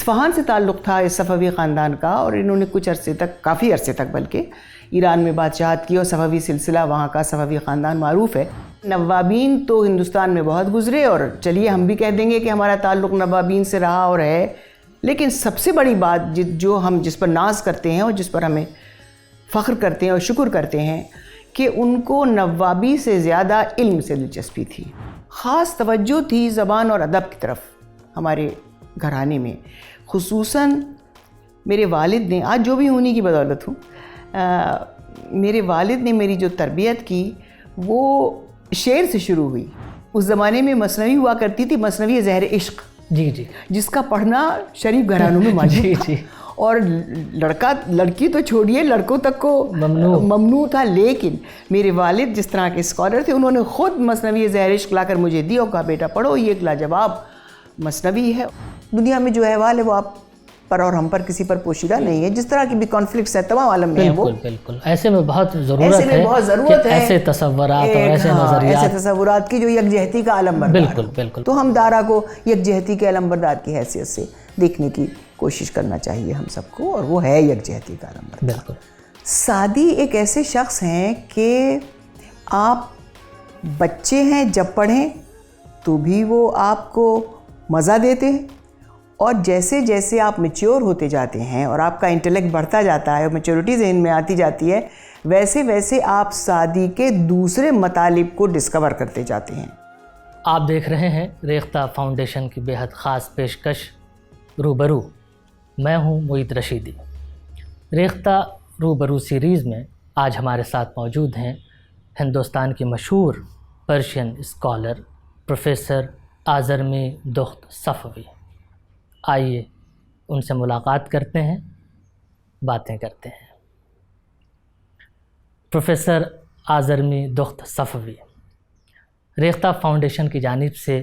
Isfahan سے تعلق تھا اس صفوی خاندان کا، اور انہوں نے کچھ عرصے تک، کافی عرصے تک بلکہ، ایران میں بادشاہت کی، اور صفوی سلسلہ وہاں کا صفوی خاندان معروف ہے۔ نوابین تو ہندوستان میں بہت گزرے، اور چلیے ہم بھی کہہ دیں گے کہ ہمارا تعلق نوابین سے رہا اور ہے، لیکن سب سے بڑی بات جو ہم جس پر ناز کرتے ہیں اور جس پر ہمیں فخر کرتے ہیں اور شکر کرتے ہیں کہ ان کو نوابی سے زیادہ علم سے دلچسپی تھی، خاص توجہ تھی زبان اور ادب کی طرف ہمارے گھرانے میں۔ خصوصاً میرے والد نے، آج جو بھی انہی کی بدولت ہوں، میرے والد نے میری جو تربیت کی وہ شعر سے شروع ہوئی۔ اس زمانے میں مثنوی ہوا کرتی تھی، مثنوی زہر عشق، جی جی، جس کا پڑھنا شریف گھرانوں میں موجود تھا، اور لڑکی تو چھوڑیے، لڑکوں تک کو ممنوع تھا۔ لیکن میرے والد جس طرح کے اسکالر تھے، انہوں نے خود مثنوی زہر عشق لا کر مجھے دی اور کہا بیٹا پڑھو، یہ ایک لاجواب مثنوی ہے۔ دنیا میں جو احوال ہے وہ آپ پر اور ہم پر کسی پر پوشیدہ نہیں ہے، جس طرح کی بھی کانفلکٹس ہے تمام عالم میں ہے وہ، بالکل ایسے میں بہت ضرورت ہے ایسے تصورات اور ایسے نظریات، ایسے تصورات کی جو یکجہتی کا علم بردار ہو۔ بالکل تو ہم دارا کو یکجہتی کے علم بردار کی حیثیت سے دیکھنے کی کوشش کرنا چاہیے ہم سب کو، اور وہ ہے یکجہتی کا علم بردار۔ بالکل سعدی ایک ایسے شخص ہیں کہ آپ بچے ہیں، جب پڑھیں تو بھی وہ آپ کو مزہ دیتے ہیں، اور جیسے جیسے آپ میچیور ہوتے جاتے ہیں اور آپ کا انٹلیکٹ بڑھتا جاتا ہے اور میچورٹی ذہن میں آتی جاتی ہے، ویسے ویسے آپ سعدی کے دوسرے مطالب کو ڈسکور کرتے جاتے ہیں۔ آپ دیکھ رہے ہیں ریختہ فاؤنڈیشن کی بے حد خاص پیشکش روبرو، میں ہوں معید رشیدی۔ ریختہ روبرو سیریز میں آج ہمارے ساتھ موجود ہیں ہندوستان کی مشہور پرشین اسکالر پروفیسر آزرمی دخت صفوی۔ آئیے ان سے ملاقات کرتے ہیں، باتیں کرتے ہیں۔ پروفیسر آزرمی دخت صفوی، ریختہ فاؤنڈیشن کی جانب سے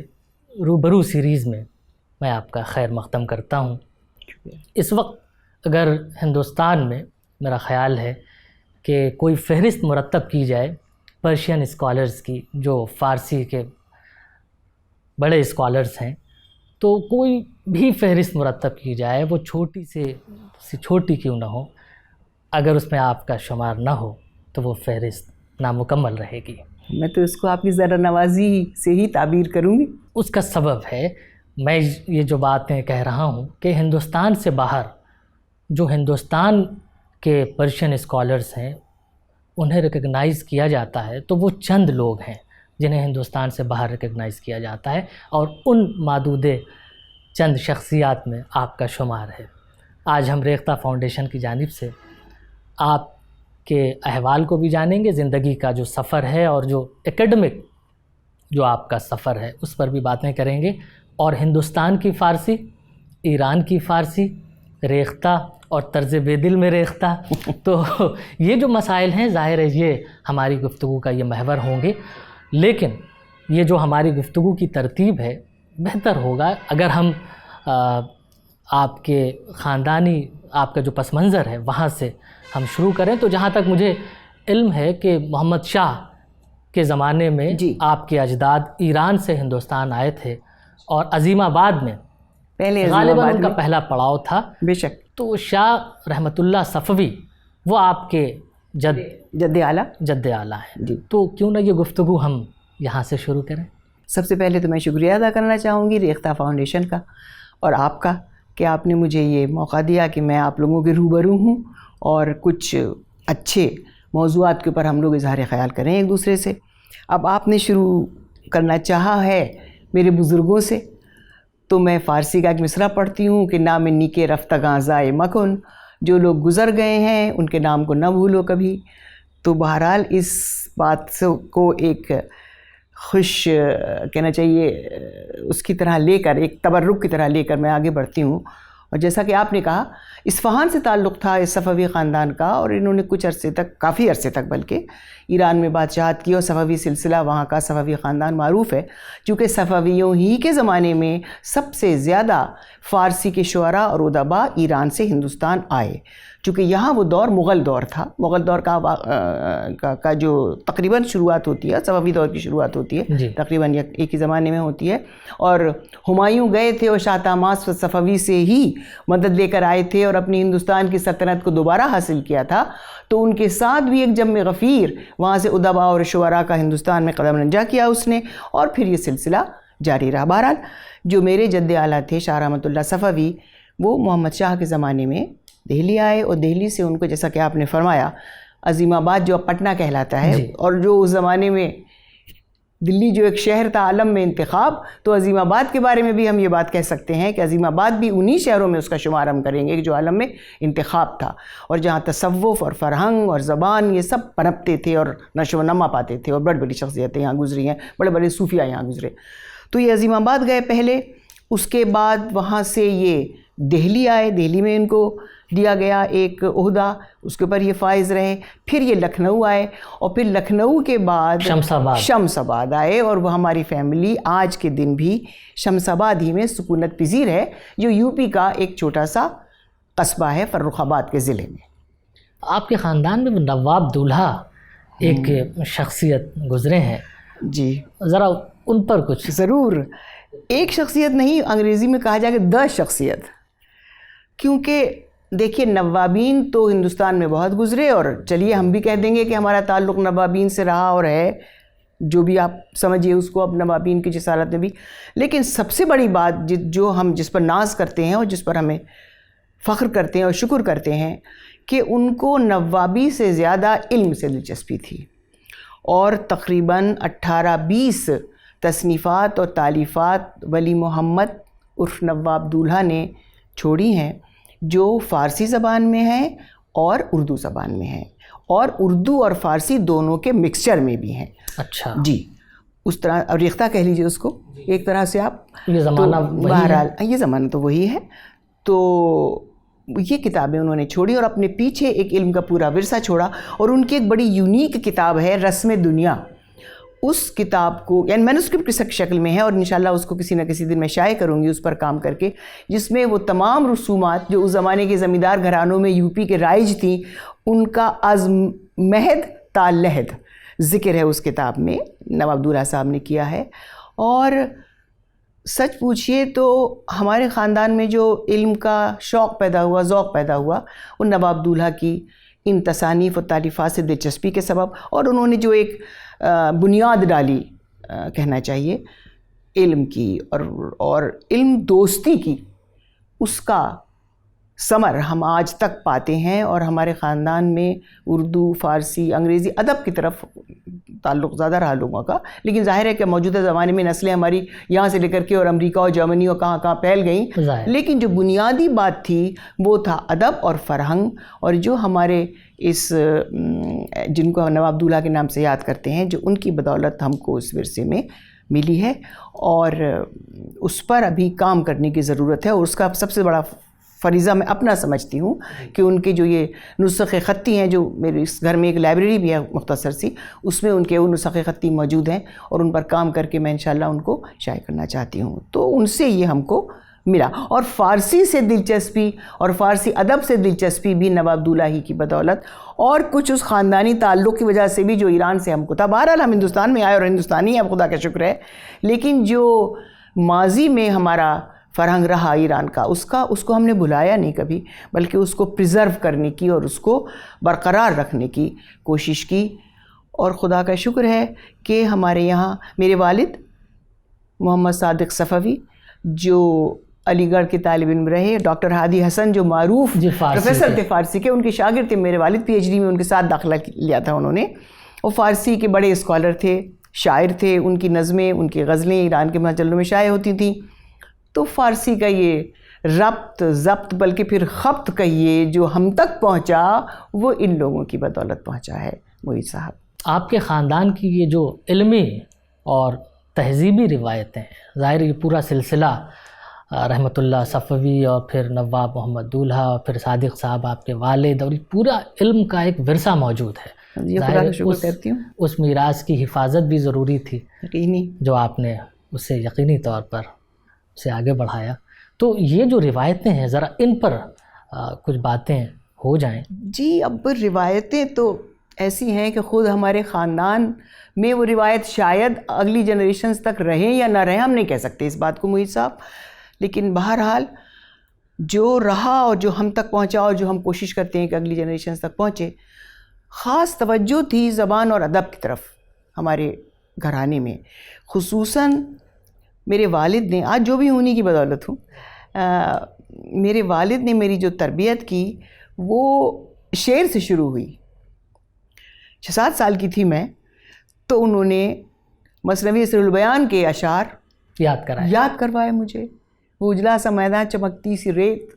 روبرو سیریز میں آپ کا خیر مقدم کرتا ہوں۔ اس وقت اگر ہندوستان میں میرا خیال ہے کہ کوئی فہرست مرتب کی جائے پرشین اسکالرز کی، جو فارسی کے بڑے اسکالرز ہیں، تو کوئی بھی فہرست مرتب کی جائے، وہ چھوٹی سے چھوٹی کیوں نہ ہو، اگر اس میں آپ کا شمار نہ ہو تو وہ فہرست نامکمل رہے گی۔ میں تو اس کو آپ کی ذرا نوازی سے ہی تعبیر کروں گی۔ اس کا سبب ہے، میں یہ جو باتیں کہہ رہا ہوں کہ ہندوستان سے باہر جو ہندوستان کے پرشین اسکالرز ہیں انہیں ریکگنائز کیا جاتا ہے تو وہ چند لوگ ہیں جنہیں ہندوستان سے باہر ریکگنائز کیا جاتا ہے، اور ان معدود چند شخصیات میں آپ کا شمار ہے۔ آج ہم ریختہ فاؤنڈیشن کی جانب سے آپ کے احوال کو بھی جانیں گے، زندگی کا جو سفر ہے اور جو ایکیڈمک جو آپ کا سفر ہے اس پر بھی باتیں کریں گے، اور ہندوستان کی فارسی، ایران کی فارسی، ریختہ اور طرز بے دل میں ریختہ، تو یہ جو مسائل ہیں ظاہر ہے یہ ہماری گفتگو کا یہ محور ہوں گے۔ لیکن یہ جو ہماری گفتگو کی ترتیب ہے، بہتر ہوگا اگر ہم آپ کے خاندانی، آپ کا جو پس منظر ہے وہاں سے ہم شروع کریں۔ تو جہاں تک مجھے علم ہے کہ محمد شاہ کے زمانے میں آپ کے اجداد ایران سے ہندوستان آئے تھے، اور عظیم آباد میں غالباً ان کا پہلا پڑاؤ تھا۔ بے شک۔ تو شاہ رحمۃ اللہ صفوی وہ آپ کے جد اعلیٰ ہیں۔ جی، تو کیوں نہ یہ گفتگو ہم یہاں سے شروع کریں۔ سب سے پہلے تو میں شکریہ ادا کرنا چاہوں گی ریختہ فاؤنڈیشن کا اور آپ کا کہ آپ نے مجھے یہ موقع دیا کہ میں آپ لوگوں کے روبرو ہوں اور کچھ اچھے موضوعات کے اوپر ہم لوگ اظہار خیال کریں ایک دوسرے سے۔ اب آپ نے شروع کرنا چاہا ہے میرے بزرگوں سے، تو میں فارسی کا ایک مصرع پڑھتی ہوں کہ نام نیکے رفتگاں ضائع مکن، جو لوگ گزر گئے ہیں ان کے نام کو نہ بھولو کبھی۔ تو بہرحال اس بات کو ایک خوش کہنا چاہیے اس کی طرح لے کر، ایک تبرک کی طرح لے کر میں آگے بڑھتی ہوں۔ اور جیسا کہ آپ نے کہا اصفہان سے تعلق تھا اس صفوی خاندان کا، اور انہوں نے کچھ عرصے تک، کافی عرصے تک بلکہ، ایران میں بادشاہت کی، اور صفوی سلسلہ وہاں کا صفوی خاندان معروف ہے، چونکہ صفویوں ہی کے زمانے میں سب سے زیادہ فارسی کے شعراء اور ادباء ایران سے ہندوستان آئے، چونکہ یہاں وہ دور مغل دور تھا۔ مغل دور کا جو تقریباً شروعات ہوتی ہے، صفوی دور کی شروعات ہوتی ہے، تقریباً ایک ہی زمانے میں ہوتی ہے، اور ہمایوں گئے تھے اور شاہ طہماسپ صفوی سے ہی مدد لے کر آئے تھے اور اپنی ہندوستان کی سلطنت کو دوبارہ حاصل کیا تھا، تو ان کے ساتھ بھی ایک جم غفیر وہاں سے ادبا اور شعراء کا ہندوستان میں قدم رنجہ کیا اس نے، اور پھر یہ سلسلہ جاری رہا۔ بہرحال جو میرے جد اعلیٰ تھے شاہ رحمۃ اللہ صفوی، وہ محمد شاہ کے زمانے میں دہلی آئے، اور دہلی سے ان کو جیسا کہ آپ نے فرمایا عظیم آباد جو اب پٹنہ کہلاتا ہے، اور جو اس زمانے میں دلی جو ایک شہر تھا عالم میں انتخاب، تو عظیم آباد کے بارے میں بھی ہم یہ بات کہہ سکتے ہیں کہ عظیم آباد بھی انہی شہروں میں اس کا شمار ہم کریں گے جو عالم میں انتخاب تھا، اور جہاں تصوف اور فرہنگ اور زبان یہ سب پنپتے تھے اور نشو و نما پاتے تھے، اور بڑی بڑی شخصیتیں یہاں گزری ہیں، بڑے بڑے صوفیاء یہاں گزرے۔ تو یہ عظیم آباد گئے پہلے، اس کے بعد وہاں سے یہ دہلی آئے، دہلی میں ان کو دیا گیا ایک عہدہ، اس کے اوپر یہ فائز رہے، پھر یہ لکھنؤ آئے، اور پھر لکھنؤ کے بعد شمس آباد آئے، اور وہ ہماری فیملی آج کے دن بھی شمس آباد ہی میں سکونت پذیر ہے، جو یو پی کا ایک چھوٹا سا قصبہ ہے فرخ آباد کے ضلع میں۔ آپ کے خاندان میں نواب دولہا ایک شخصیت گزرے ہیں، جی ذرا ان پر کچھ۔ ضرور، ایک شخصیت نہیں، انگریزی میں کہا جائے کہ 10 شخصیت، کیونکہ دیکھیے نوابین تو ہندوستان میں بہت گزرے، اور چلیے ہم بھی کہہ دیں گے کہ ہمارا تعلق نوابین سے رہا اور ہے، جو بھی آپ سمجھیے اس کو اب نوابین کی جسارت میں بھی، لیکن سب سے بڑی بات جو ہم جس پر ناز کرتے ہیں اور جس پر ہمیں فخر کرتے ہیں اور شکر کرتے ہیں کہ ان کو نوابی سے زیادہ علم سے دلچسپی تھی، اور تقریباً 18-20 تصنیفات اور تالیفات ولی محمد عرف نواب دولہا نے چھوڑی ہیں، جو فارسی زبان میں ہیں اور اردو زبان میں ہیں، اور اردو اور فارسی دونوں کے مکسچر میں بھی ہیں۔ اچھا جی، اس طرح ریختہ کہہ لیجئے اس کو ایک طرح سے آپ، یہ زمانہ بہرحال یہ زمانہ تو وہی ہے۔ تو یہ کتابیں انہوں نے چھوڑی اور اپنے پیچھے ایک علم کا پورا ورثہ چھوڑا، اور ان کی ایک بڑی یونیک کتاب ہے رسم دنیا۔ اس کتاب کو یعنی مینوسکرپٹ کی شکل میں ہے، اور انشاءاللہ اس کو کسی نہ کسی دن میں شائع کروں گی اس پر کام کر کے، جس میں وہ تمام رسومات جو اس زمانے کے زمیندار گھرانوں میں یو پی کے رائج تھیں، ان کا از مہد تا لحد ذکر ہے اس کتاب میں، نواب دولہا صاحب نے کیا ہے۔ اور سچ پوچھئے تو ہمارے خاندان میں جو علم کا شوق پیدا ہوا، ذوق پیدا ہوا، وہ نواب دولہا کی ان تصانیف و تالیفات سے دلچسپی کے سبب، اور انہوں نے جو ایک بنیاد ڈالی کہنا چاہیے علم کی اور علم دوستی کی، اس کا ثمر ہم آج تک پاتے ہیں، اور ہمارے خاندان میں اردو، فارسی، انگریزی ادب کی طرف تعلق زیادہ رہا لوگوں کا، لیکن ظاہر ہے کہ موجودہ زمانے میں نسلیں ہماری یہاں سے لے کر کے اور امریکہ اور جرمنی اور کہاں کہاں پھیل گئیں، لیکن جو بنیادی بات تھی وہ تھا ادب اور فرہنگ، اور جو ہمارے اس جن کو نواب دولہا کے نام سے یاد کرتے ہیں، جو ان کی بدولت ہم کو اس ورثے میں ملی ہے، اور اس پر ابھی کام کرنے کی ضرورت ہے، اور اس کا سب سے بڑا فریضہ میں اپنا سمجھتی ہوں کہ ان کے جو یہ نسخ خطی ہیں، جو میرے اس گھر میں ایک لائبریری بھی ہے مختصر سی، اس میں ان کے وہ نسخ خطی موجود ہیں، اور ان پر کام کر کے میں انشاءاللہ ان کو شائع کرنا چاہتی ہوں۔ تو ان سے یہ ہم کو ملا، اور فارسی سے دلچسپی اور فارسی ادب سے دلچسپی بھی نواب دولہا ہی کی بدولت، اور کچھ اس خاندانی تعلق کی وجہ سے بھی جو ایران سے ہم کو تھا۔ بہرحال ہم ہندوستان میں آئے اور ہندوستانی ہیں، اب خدا کا شکر ہے، لیکن جو ماضی میں ہمارا فرہنگ رہا ایران کا، اس کو ہم نے بھلایا نہیں کبھی، بلکہ اس کو پریزرو کرنے کی اور اس کو برقرار رکھنے کی کوشش کی، اور خدا کا شکر ہے کہ ہمارے یہاں میرے والد محمد صادق صفوی جو علی گڑھ کے طالب علم رہے، ڈاکٹر ہادی حسن جو معروف پروفیسر تھے فارسی کے، ان کے شاگرد تھے میرے والد، پی ایچ ڈی میں ان کے ساتھ داخلہ لیا تھا انہوں نے، وہ فارسی کے بڑے اسکالر تھے، شاعر تھے، ان کی نظمیں، ان کی غزلیں ایران کے مجلوں میں شائع ہوتی تھیں۔ تو فارسی کا یہ ربط ضبط بلکہ پھر خبط کہیے جو ہم تک پہنچا، وہ ان لوگوں کی بدولت پہنچا ہے معید صاحب۔ آپ کے خاندان کی یہ جو علمی اور تہذیبی روایتیں ہیں، ظاہر یہ پورا سلسلہ رحمۃ اللہ صفوی اور پھر نواب محمد دولہا اور پھر صادق صاحب آپ کے والد، اور پورا علم کا ایک ورثہ موجود ہے، یہ خدا کا شکر کرتی ہوں۔ اس میراث کی حفاظت بھی ضروری تھی، جو آپ نے اسے یقینی طور پر سے آگے بڑھایا۔ تو یہ جو روایتیں ہیں، ذرا ان پر کچھ باتیں ہو جائیں۔ جی، اب روایتیں تو ایسی ہیں کہ خود ہمارے خاندان میں وہ روایت شاید اگلی جنریشنز تک رہیں یا نہ رہیں، ہم نہیں کہہ سکتے اس بات کو معید صاحب، لیکن بہرحال جو رہا اور جو ہم تک پہنچا اور جو ہم کوشش کرتے ہیں کہ اگلی جنریشنز تک پہنچے، خاص توجہ تھی زبان اور ادب کی طرف ہمارے گھرانے میں. خصوصاً میرے والد نے، آج جو بھی انہی کی بدولت ہوں، میرے والد نے میری جو تربیت کی وہ شعر سے شروع ہوئی. 6-7 سال کی تھی میں تو انہوں نے مثنوی اسر البیان کے اشعار یاد کروائے مجھے. وہ اجلا سا میدان چمکتی سی ریت،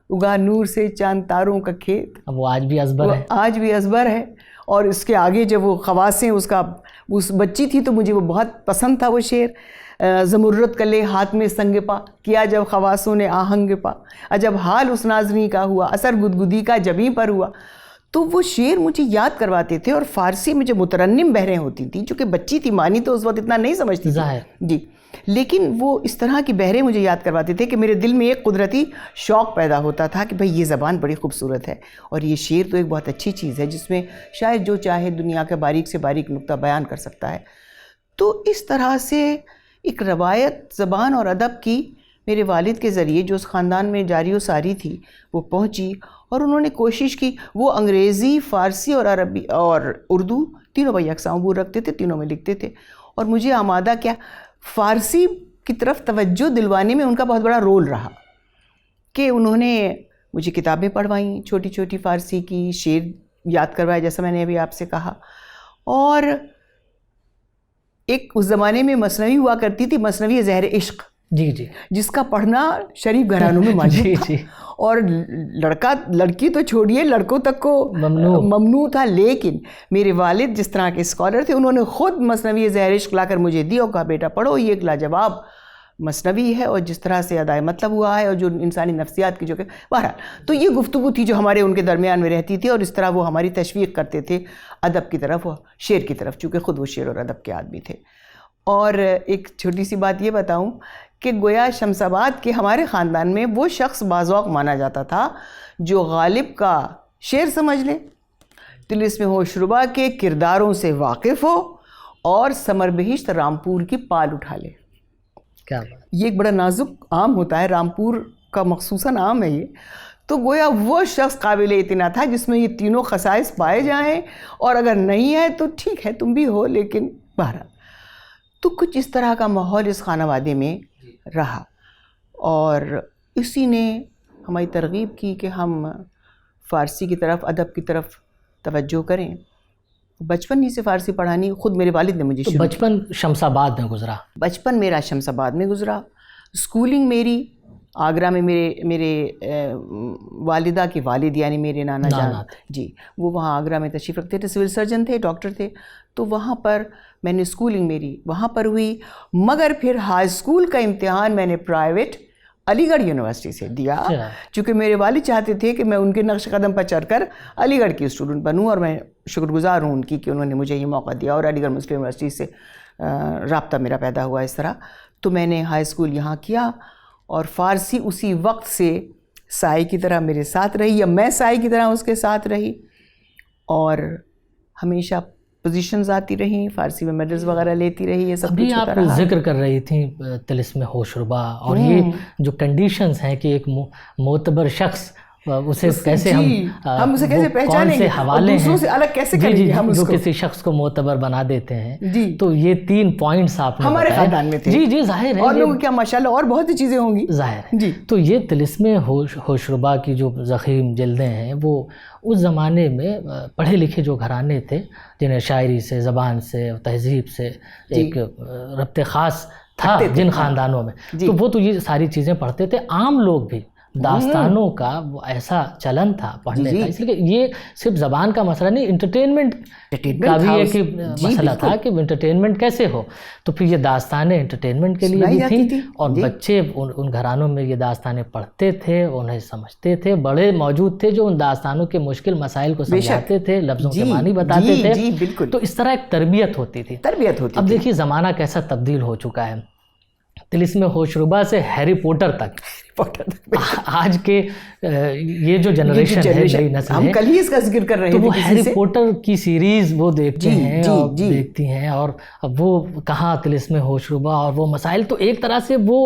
اگا نور سے چاند تاروں کا کھیت. اب وہ آج بھی ازبر ہے، آج بھی ازبر ہے. اور اس کے آگے جب وہ خواصیں اس بچی تھی تو مجھے وہ بہت پسند تھا وہ شعر. زمرد کلے ہاتھ میں سنگ پا، کیا جب خواصوں نے آہنگ پا، عجب حال اس نازنی کا ہوا، اثر گدگدی کا جبیں پر ہوا. تو وہ شعر مجھے یاد کرواتے تھے. اور فارسی میں جو مترنم بہریں ہوتی تھیں، چونکہ بچی تھی، مانی تو اس وقت اتنا نہیں سمجھتی ظاہر جی، لیکن وہ اس طرح کی بہریں مجھے یاد کرواتے تھے کہ میرے دل میں ایک قدرتی شوق پیدا ہوتا تھا کہ بھئی یہ زبان بڑی خوبصورت ہے اور یہ شعر تو ایک بہت اچھی چیز ہے جس میں شاید جو چاہے دنیا کا باریک سے باریک نقطہ بیان کر سکتا ہے. تو اس طرح سے ایک روایت زبان اور ادب کی میرے والد کے ذریعے جو اس خاندان میں جاری و ساری تھی وہ پہنچی. اور انہوں نے کوشش کی، وہ انگریزی، فارسی اور عربی اور اردو تینوں میں یکساں عبور رکھتے تھے، تینوں میں لکھتے تھے. اور مجھے آمادہ کیا فارسی کی طرف توجہ دلوانے میں ان کا بہت بڑا رول رہا کہ انہوں نے مجھے کتابیں پڑھوائیں چھوٹی چھوٹی فارسی کی، شعر یاد کروایا جیسا میں نے ابھی آپ سے کہا. اور ایک اس زمانے میں مثنوی ہوا کرتی تھی، مثنوی زہر عشق، جی جی، جس کا پڑھنا شریف گھرانوں میں موجود تھا. اور لڑکی تو چھوڑیے، لڑکوں تک کو ممنوع تھا. لیکن میرے والد جس طرح کے اسکالر تھے، انہوں نے خود مثنوی زہر عشق لا کر مجھے دی اور کہا بیٹا پڑھو، یہ ایک لاجواب مثنوی ہے اور جس طرح سے ادائے مطلب ہوا ہے اور جو انسانی نفسیات کی جو کہ بہرحال تو یہ گفتگو تھی جو ہمارے ان کے درمیان میں رہتی تھی. اور اس طرح وہ ہماری تشویق کرتے تھے ادب کی طرف اور شعر کی طرف، چونکہ خود وہ شعر اور ادب کے آدمی تھے. اور ایک چھوٹی سی بات یہ بتاؤں کہ گویا شمس آباد کے ہمارے خاندان میں وہ شخص باذوق مانا جاتا تھا جو غالب کا شعر سمجھ لے، طلسم ہوش ربا کے کرداروں سے واقف ہو اور ثمر بہشت رامپور کی پال اٹھا لے. کیا بات. یہ ایک بڑا نازک آم ہوتا ہے، رامپور کا مخصوصاً آم ہے یہ. تو گویا وہ شخص قابل اعتنا تھا جس میں یہ تینوں خصائص پائے جائیں، اور اگر نہیں ہے تو ٹھیک ہے تم بھی ہو، لیکن بہرحال تو کچھ اس طرح کا ماحول اس خانوادے میں رہا. اور اسی نے ہماری ترغیب کی کہ ہم فارسی کی طرف، ادب کی طرف توجہ کریں. بچپن ہی سے فارسی پڑھانی خود میرے والد نے مجھے شروع. بچپن شمس آباد میں گزرا؟ بچپن میرا شمس آباد میں گزرا. اسکولنگ میری آگرہ میں، میرے والدہ کے والد یعنی میرے نانا جان جی، وہ وہاں آگرہ میں تشریف رکھتے تھے، سول سرجن تھے، ڈاکٹر تھے. تو وہاں پر میں نے اسکولنگ میری وہاں پر ہوئی. مگر پھر ہائی اسکول کا امتحان میں نے پرائیویٹ علی گڑھ یونیورسٹی سے دیا، چونکہ میرے والد چاہتے تھے کہ میں ان کے نقش قدم پر چڑھ کر علی گڑھ کی اسٹوڈنٹ بنوں. اور میں شکر گزار ہوں ان کی کہ انہوں نے مجھے یہ موقع دیا اور علی گڑھ مسلم یونیورسٹی سے رابطہ میرا پیدا ہوا اس طرح. تو میں نے ہائی اسکول یہاں کیا اور فارسی اسی وقت سے سائے کی طرح میرے ساتھ رہی، یا میں سائے کی طرح اس کے ساتھ رہی. اور ہمیشہ پوزیشنز آتی رہیں، فارسی میں میڈلز وغیرہ لیتی رہی. یہ سب ابھی آپ ذکر کر رہی تھیں طلسم ہوش ربا، اور یہ جو کنڈیشنز ہیں کہ ایک معتبر شخص اسے کیسے ہم اسے کیسے پہچانیں گے، دوسروں سے الگ کیسے کریں گے، ہم جو کسی شخص کو معتبر بنا دیتے ہیں. تو یہ 3 پوائنٹس آپ نے ہمارے خاندان میں تھے. جی جی ظاہر ہے، اور لوگوں کیا ماشاءاللہ اور بہت سی چیزیں ہوں گی. ظاہر ہے جی. تو یہ طلسم ہوش ربا کی جو ضخیم جلدیں ہیں وہ اس زمانے میں پڑھے لکھے جو گھرانے تھے جنہیں شاعری سے، زبان سے، تہذیب سے ایک ربط خاص تھا جن خاندانوں میں، تو وہ تو یہ ساری چیزیں پڑھتے تھے. عام لوگ بھی داستانوں کا وہ ایسا چلن تھا پڑھنے کا، اس لیے یہ صرف زبان کا مسئلہ نہیں، انٹرٹینمنٹ کا بھی ایک مسئلہ تھا کہ انٹرٹینمنٹ کیسے ہو. تو پھر یہ داستانیں انٹرٹینمنٹ کے لیے بھی تھیں، اور بچے ان گھرانوں میں یہ داستانیں پڑھتے تھے، انہیں سمجھتے تھے. بڑے موجود تھے جو ان داستانوں کے مشکل مسائل کو سمجھاتے تھے، لفظوں کے معنی بتاتے تھے. تو اس طرح ایک تربیت ہوتی تھی. اب دیکھیے زمانہ کیسا تبدیل ہو چکا ہے. طلسم ہوش ربا سے ہیری پوٹر تک، آج کے یہ جو جنریشن ہے، نئی نسل ہے، ہم کل ہی اس کا ذکر کر رہے ہیں، تو وہ ہیری پوٹر کی سیریز وہ دیکھتے ہیں اور دیکھتی ہیں. اور اب وہ کہاں طلسم ہوش ربا اور وہ مسائل، تو ایک طرح سے وہ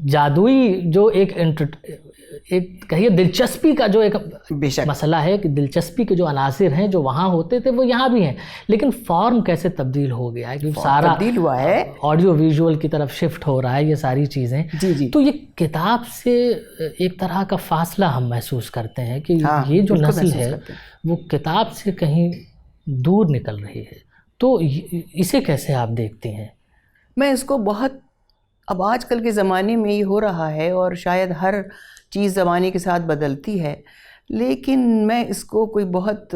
جادوئی جو ایک ایک کہیے دلچسپی کا جو ایک بے شک مسئلہ ہے کہ دلچسپی کے جو عناصر ہیں جو وہاں ہوتے تھے وہ یہاں بھی ہیں، لیکن فارم کیسے تبدیل ہو گیا ہے کہ سارا تبدیل ہوا ہے، آڈیو ویژول کی طرف شفٹ ہو رہا ہے یہ ساری چیزیں. جی تو یہ کتاب سے ایک طرح کا فاصلہ ہم محسوس کرتے ہیں کہ یہ جو نسل ہے وہ کتاب سے کہیں دور نکل رہی ہے. تو اسے کیسے آپ دیکھتے ہیں؟ میں اس کو بہت، اب آج کل کے زمانے میں یہ ہو رہا ہے اور شاید ہر چیز زمانے کے ساتھ بدلتی ہے، لیکن میں اس کو کوئی بہت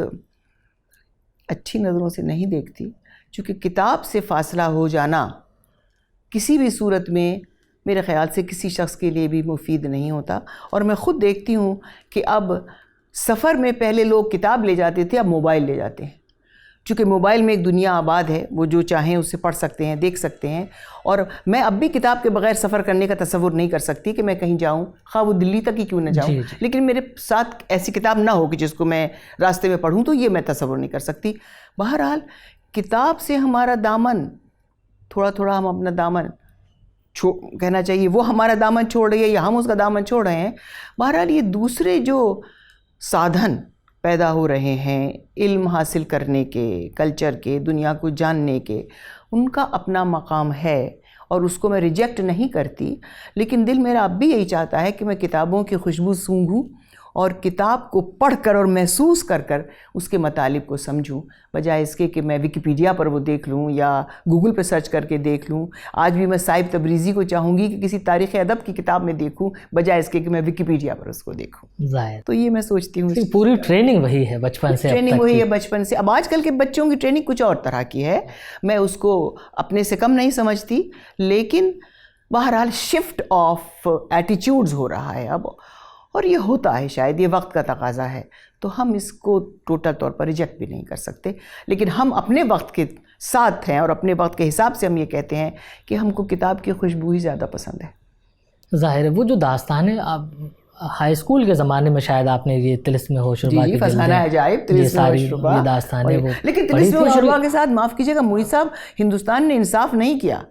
اچھی نظروں سے نہیں دیکھتی، چونکہ کتاب سے فاصلہ ہو جانا کسی بھی صورت میں میرے خیال سے کسی شخص کے لیے بھی مفید نہیں ہوتا. اور میں خود دیکھتی ہوں کہ اب سفر میں پہلے لوگ کتاب لے جاتے تھے، اب موبائل لے جاتے ہیں، چونکہ موبائل میں ایک دنیا آباد ہے، وہ جو چاہیں اسے پڑھ سکتے ہیں، دیکھ سکتے ہیں. اور میں اب بھی کتاب کے بغیر سفر کرنے کا تصور نہیں کر سکتی کہ میں کہیں جاؤں، خواہ وہ دلی تک ہی کیوں نہ جاؤں، لیکن میرے ساتھ ایسی کتاب نہ ہو کہ جس کو میں راستے میں پڑھوں، تو یہ میں تصور نہیں کر سکتی. بہرحال کتاب سے ہمارا دامن، تھوڑا تھوڑا ہم اپنا دامن کہنا چاہیے وہ ہمارا دامن چھوڑ رہی ہے یا ہم اس کا دامن چھوڑ رہے ہیں. بہرحال یہ دوسرے جو سادھن پیدا ہو رہے ہیں علم حاصل کرنے کے، کلچر کے، دنیا کو جاننے کے، ان کا اپنا مقام ہے اور اس کو میں ریجیکٹ نہیں کرتی. لیکن دل میرا اب بھی یہی چاہتا ہے کہ میں کتابوں کی خوشبو سونگھوں اور کتاب کو پڑھ کر اور محسوس کر کر اس کے مطالب کو سمجھوں، بجائے اس کے کہ میں ویکیپیڈیا پر وہ دیکھ لوں یا گوگل پہ سرچ کر کے دیکھ لوں. آج بھی میں صاحب تبریزی کو چاہوں گی کہ کسی تاریخ ادب کی کتاب میں دیکھوں، بجائے اس کے کہ میں ویکیپیڈیا پر اس کو دیکھوں. ظاہر تو یہ میں سوچتی ہوں پوری ٹریننگ وہی ہے بچپن سے، ٹریننگ وہی ہے بچپن سے. اب آج کل کے بچوں کی ٹریننگ کچھ اور طرح کی ہے، میں اس کو اپنے سے کم نہیں سمجھتی، لیکن بہرحال شفٹ آف ایٹیچیوڈز ہو رہا ہے اب، اور یہ ہوتا ہے، شاید یہ وقت کا تقاضا ہے، تو ہم اس کو ٹوٹل طور پر ریجیکٹ بھی نہیں کر سکتے. لیکن ہم اپنے وقت کے ساتھ ہیں اور اپنے وقت کے حساب سے ہم یہ کہتے ہیں کہ ہم کو کتاب کی خوشبو ہی زیادہ پسند ہے. ظاہر ہے وہ جو داستانیں ہائی اسکول کے زمانے میں شاید آپ نے یہ طلسم ہوش ربا جی فسانہ عجائب، طلسم ہوش ربا، یہ داستانیں وہ لیکن طلسم ہوش ربا کے ساتھ معاف کیجیے گا مرید صاحب، ہندوستان نے انصاف نہیں کیا.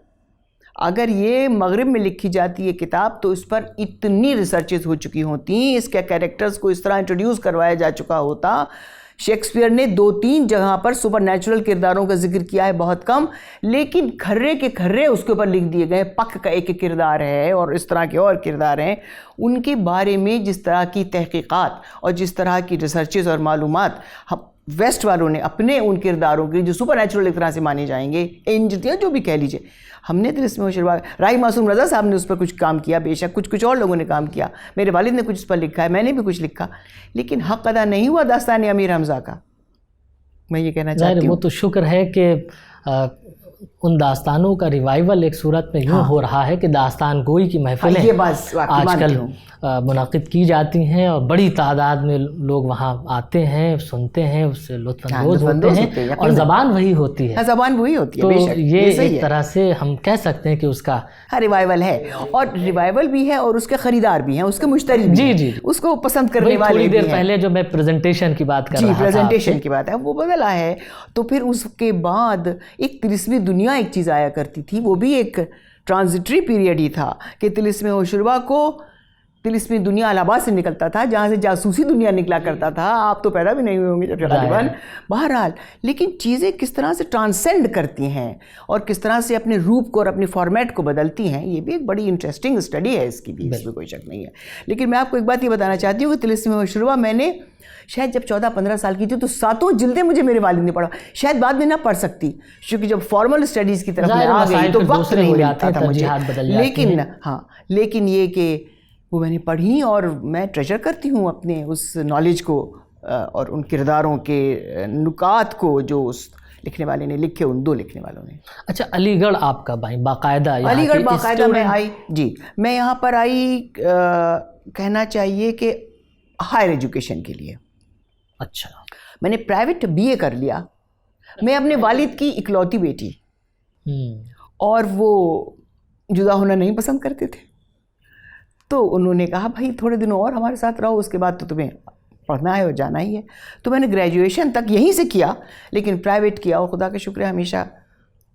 اگر یہ مغرب میں لکھی جاتی ہے کتاب تو اس پر اتنی ریسرچز ہو چکی ہوتی، اس کے کیریکٹرز کو اس طرح انٹروڈیوس کروایا جا چکا ہوتا. شیکسپیئر نے 2-3 جگہ پر سپر نیچرل کرداروں کا ذکر کیا ہے، بہت کم، لیکن کھرے کے کھرے اس کے اوپر لکھ دیے گئے. پک کا ایک کردار ہے اور اس طرح کے اور کردار ہیں. ان کے بارے میں جس طرح کی تحقیقات اور جس طرح کی ریسرچز اور معلومات ویسٹ والوں نے اپنے ان کرداروں کے جو سپر نیچرل ایک طرح سے مانے جائیں گے، اینجل یا جو بھی کہہ لیجئے، ہم نے طلسم ہوش ربا، رائی معصوم رضا صاحب نے اس پر کچھ کام کیا، بے شک کچھ اور لوگوں نے کام کیا، میرے والد نے کچھ اس پر لکھا ہے، میں نے بھی کچھ لکھا، لیکن حق ادا نہیں ہوا داستان امیر حمزہ کا. میں یہ کہنا چاہتی ہوں وہ تو شکر ہے کہ ان داستانوں کا ریوائیول ایک صورت میں یوں ہو رہا ہے کہ داستان گوئی کی محفلیں آج کل منعقد کی جاتی ہیں اور بڑی تعداد میں لوگ وہاں آتے ہیں، سنتے ہیں، اس سے لطف اندوز ہوتے ہیں، اور زبان وہی ہوتی ہے. زبان وہی ہوتی ہے، تو بے شک یہ ایک طرح سے ہم کہہ سکتے ہیں کہ اس کا ریوائیول ہے، اور ریوائیول بھی ہے اور اس کے خریدار بھی ہیں، اس کے مشتری بھی ہیں، اس کو پسند کرنے والے بھی ہیں. تھوڑی دیر پہلے جو میں پریزنٹیشن کی بات کر رہا تھا، پریزنٹیشن کی بات ہے، وہ بدلا ہے. تو پھر اس کے بعد ایک طلسمی دنیا ایک چیز آیا کرتی تھی، وہ بھی ایک ٹرانزٹری پیریڈ ہی تھا کہ طلسم ہوش ربا کو طلسمی دنیا الہ آباد سے نکلتا تھا، جہاں سے جاسوسی دنیا نکلا کرتا تھا. آپ تو پیدا بھی نہیں ہوئے ہوں گے جب غالباً. بہرحال لیکن چیزیں کس طرح سے ٹرانسینڈ کرتی ہیں اور کس طرح سے اپنے روپ کو اور اپنی فارمیٹ کو بدلتی ہیں، یہ بھی ایک بڑی انٹرسٹنگ اسٹڈی ہے اس کی بھی، اس میں کوئی شک نہیں ہے. لیکن میں آپ کو ایک بات یہ بتانا چاہتی ہوں کہ طلسم ہوش ربا میں نے شاید جب 14-15 سال کی تھی تو 7 جلدیں مجھے میرے والد نے پڑھا، شاید بعد میں نہ پڑھ سکتی کیونکہ جب فارمل اسٹڈیز کی طرف میں آ گئی تو وقت نہیں ملتا تھا مجھے. لیکن یہ کہ وہ میں نے پڑھی اور میں ٹریجر کرتی ہوں اپنے اس نالج کو اور ان کرداروں کے نکات کو جو اس لکھنے والے نے لکھے، ان 2 لکھنے والوں نے. اچھا، علی گڑھ آپ کب آئی باقاعدہ؟ علی گڑھ باقاعدہ میں آئی، جی میں یہاں پر آئی کہنا چاہیے کہ ہائر ایجوکیشن کے لیے. اچھا، میں نے پرائیویٹ BA کر لیا. میں اپنے والد کی اکلوتی بیٹی، اور وہ جدا ہونا نہیں پسند کرتے تھے، تو انہوں نے کہا بھائی تھوڑے دنوں اور ہمارے ساتھ رہو، اس کے بعد تو تمہیں پڑھنا ہے اور جانا ہی ہے. تو میں نے گریجویشن تک یہیں سے کیا، لیکن پرائیویٹ کیا، اور خدا کا شکر ہے ہمیشہ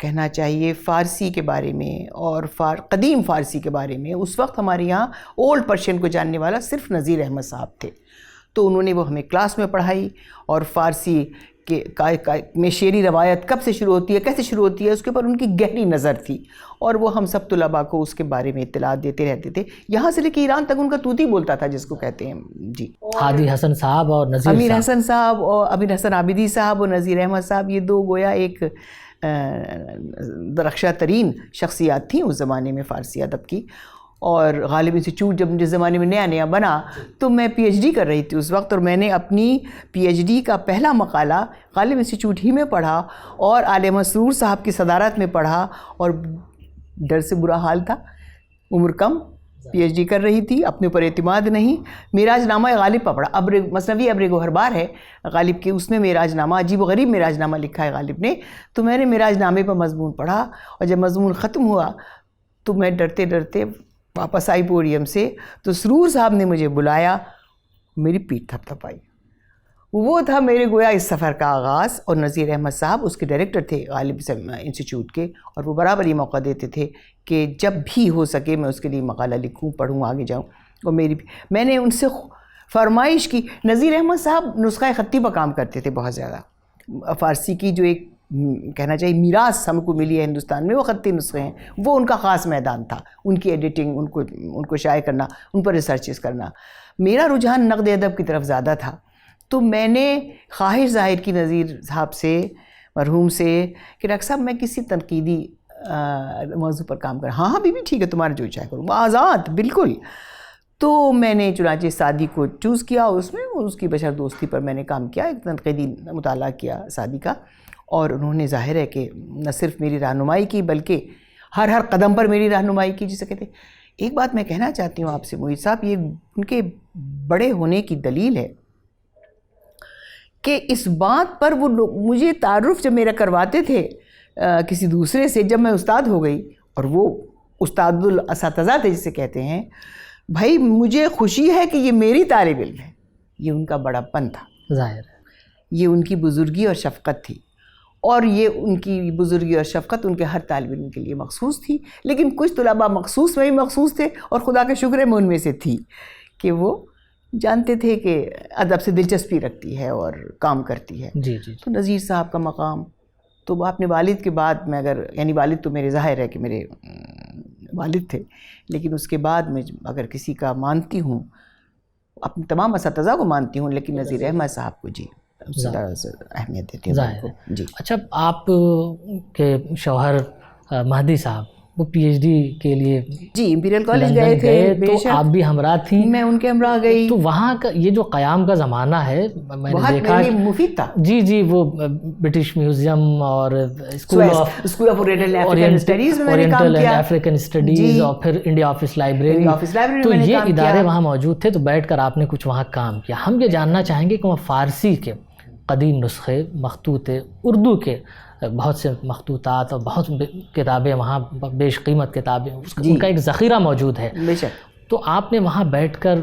کہنا چاہیے فارسی کے بارے میں اور قدیم فارسی کے بارے میں اس وقت ہمارے یہاں اولڈ پرشین کو جاننے والا صرف نذیر احمد صاحب تھے. تو انہوں نے وہ ہمیں کلاس میں پڑھائی اور فارسی میں شعری روایت کب سے شروع ہوتی ہے, کیسے شروع ہوتی ہے, اس کے اوپر ان کی گہری نظر تھی اور وہ ہم سب طلباء کو اس کے بارے میں اطلاعات دیتے رہتے تھے. یہاں سے لے کے ایران تک ان کا طوطی بولتا تھا جس کو کہتے ہیں. جی, ہادی حسن صاحب اور نذیر امیر حسن صاحب اور امیر حسن عابدی صاحب اور نذیر احمد صاحب, یہ دو گویا ایک درخشاں ترین شخصیات تھیں اس زمانے میں فارسی ادب کی. اور غالب انسٹیٹیوٹ جب جس زمانے میں نیا نیا بنا تو میں پی ایچ ڈی کر رہی تھی اس وقت, اور میں نے اپنی پی ایچ ڈی کا پہلا مقالہ غالب انسٹیٹیوٹ ہی میں پڑھا اور عالم مسرور صاحب کی صدارت میں پڑھا, اور ڈر سے برا حال تھا, عمر کم, پی ایچ ڈی کر رہی تھی, اپنے اوپر اعتماد نہیں. معراج نامہ غالب پڑھا, مثنوی ابر گوہربار ہے غالب کے, اس میں معراج نامہ, عجیب و غریب معراج نامہ لکھا ہے غالب نے. تو میں نے معراج نامے پر مضمون پڑھا اور جب مضمون ختم ہوا تو میں ڈرتے ڈرتے واپس آئی پوڈیم سے, تو سرور صاحب نے مجھے بلایا, میری پیٹھ تھپ تھپائی. وہ تھا میرے گویا اس سفر کا آغاز. اور نذیر احمد صاحب اس کے ڈائریکٹر تھے غالب انسٹیٹیوٹ کے, اور وہ برابر یہ موقع دیتے تھے کہ جب بھی ہو سکے میں اس کے لیے مقالہ لکھوں, پڑھوں, آگے جاؤں. اور میں نے ان سے فرمائش کی. نذیر احمد صاحب نسخہ خطی پر کام کرتے تھے بہت زیادہ. فارسی کی جو ایک کہنا چاہیے میراث ہم کو ملی ہے ہندوستان میں, وہ خطی نسخے ہیں, وہ ان کا خاص میدان تھا. ان کی ایڈیٹنگ, ان کو شائع کرنا, ان پر ریسرچز کرنا. میرا رجحان نقد ادب کی طرف زیادہ تھا. تو میں نے خواہش ظاہر کی نذیر صاحب سے, مرحوم سے, کہ ڈاکٹر صاحب میں کسی تنقیدی موضوع پر کام کروں. ہاں بھی ٹھیک ہے, تمہارا جو چاہے کروں, آزاد بالکل. تو میں نے چنانچہ سعدی کو چوز کیا, اس میں اس کی بشر دوستی پر میں نے کام کیا, ایک تنقیدی مطالعہ کیا سعدی کا. اور انہوں نے ظاہر ہے کہ نہ صرف میری رہنمائی کی بلکہ ہر قدم پر میری رہنمائی کی, جسے کہتے ہیں. ایک بات میں کہنا چاہتی ہوں آپ سے محیط صاحب, یہ ان کے بڑے ہونے کی دلیل ہے کہ اس بات پر وہ لوگ مجھے تعارف جب میرا کرواتے تھے کسی دوسرے سے, جب میں استاد ہو گئی اور وہ استاد الاساتذہ تھے جسے کہتے ہیں, بھائی مجھے خوشی ہے کہ یہ میری طالب علم ہے. یہ ان کا بڑا پن تھا, ظاہر ہے, یہ ان کی بزرگی اور شفقت تھی, اور یہ ان کی بزرگی اور شفقت ان کے ہر طالب علم کے لیے مخصوص تھی. لیکن کچھ طلباء مخصوص میں ہی مخصوص تھے, اور خدا کا شکر ہے میں ان میں سے تھی کہ وہ جانتے تھے کہ ادب سے دلچسپی رکھتی ہے اور کام کرتی ہے. جی جی. تو نذیر صاحب کا مقام تو اپنے والد کے بعد میں اگر, یعنی والد تو میرے ظاہر ہے کہ میرے والد تھے, لیکن اس کے بعد میں اگر کسی کا مانتی ہوں, اپنے تمام اساتذہ کو مانتی ہوں, لیکن نذیر احمد صاحب کو جی اہمیت دیتی ہوں. جی. اچھا, آپ کے شوہر مہدی صاحب وہ پی ایچ ڈی کے لیے جی امپیریل کالج گئے تھے, تو آپ بھی ہمراہ تھیں. میں ان کے ہمراہ گئی. تو وہاں کا یہ جو قیام کا زمانہ ہے میں نے دیکھا بہت مفید تھا. جی جی, وہ برٹش میوزیم اور school of oriental African studies میں نے کام کیا, افریکن اسٹڈیز, اور پھر انڈیا آفس لائبریری. تو یہ ادارے وہاں موجود تھے, تو بیٹھ کر آپ نے کچھ وہاں کام کیا. ہم یہ جاننا چاہیں گے کہ وہ فارسی کے قدیم نسخے, مخطوط اردو کے بہت سے مخطوطات اور بہت کتابیں وہاں, بیش قیمت کتابیں, ان کا ایک ذخیرہ موجود ہے. تو آپ نے وہاں بیٹھ کر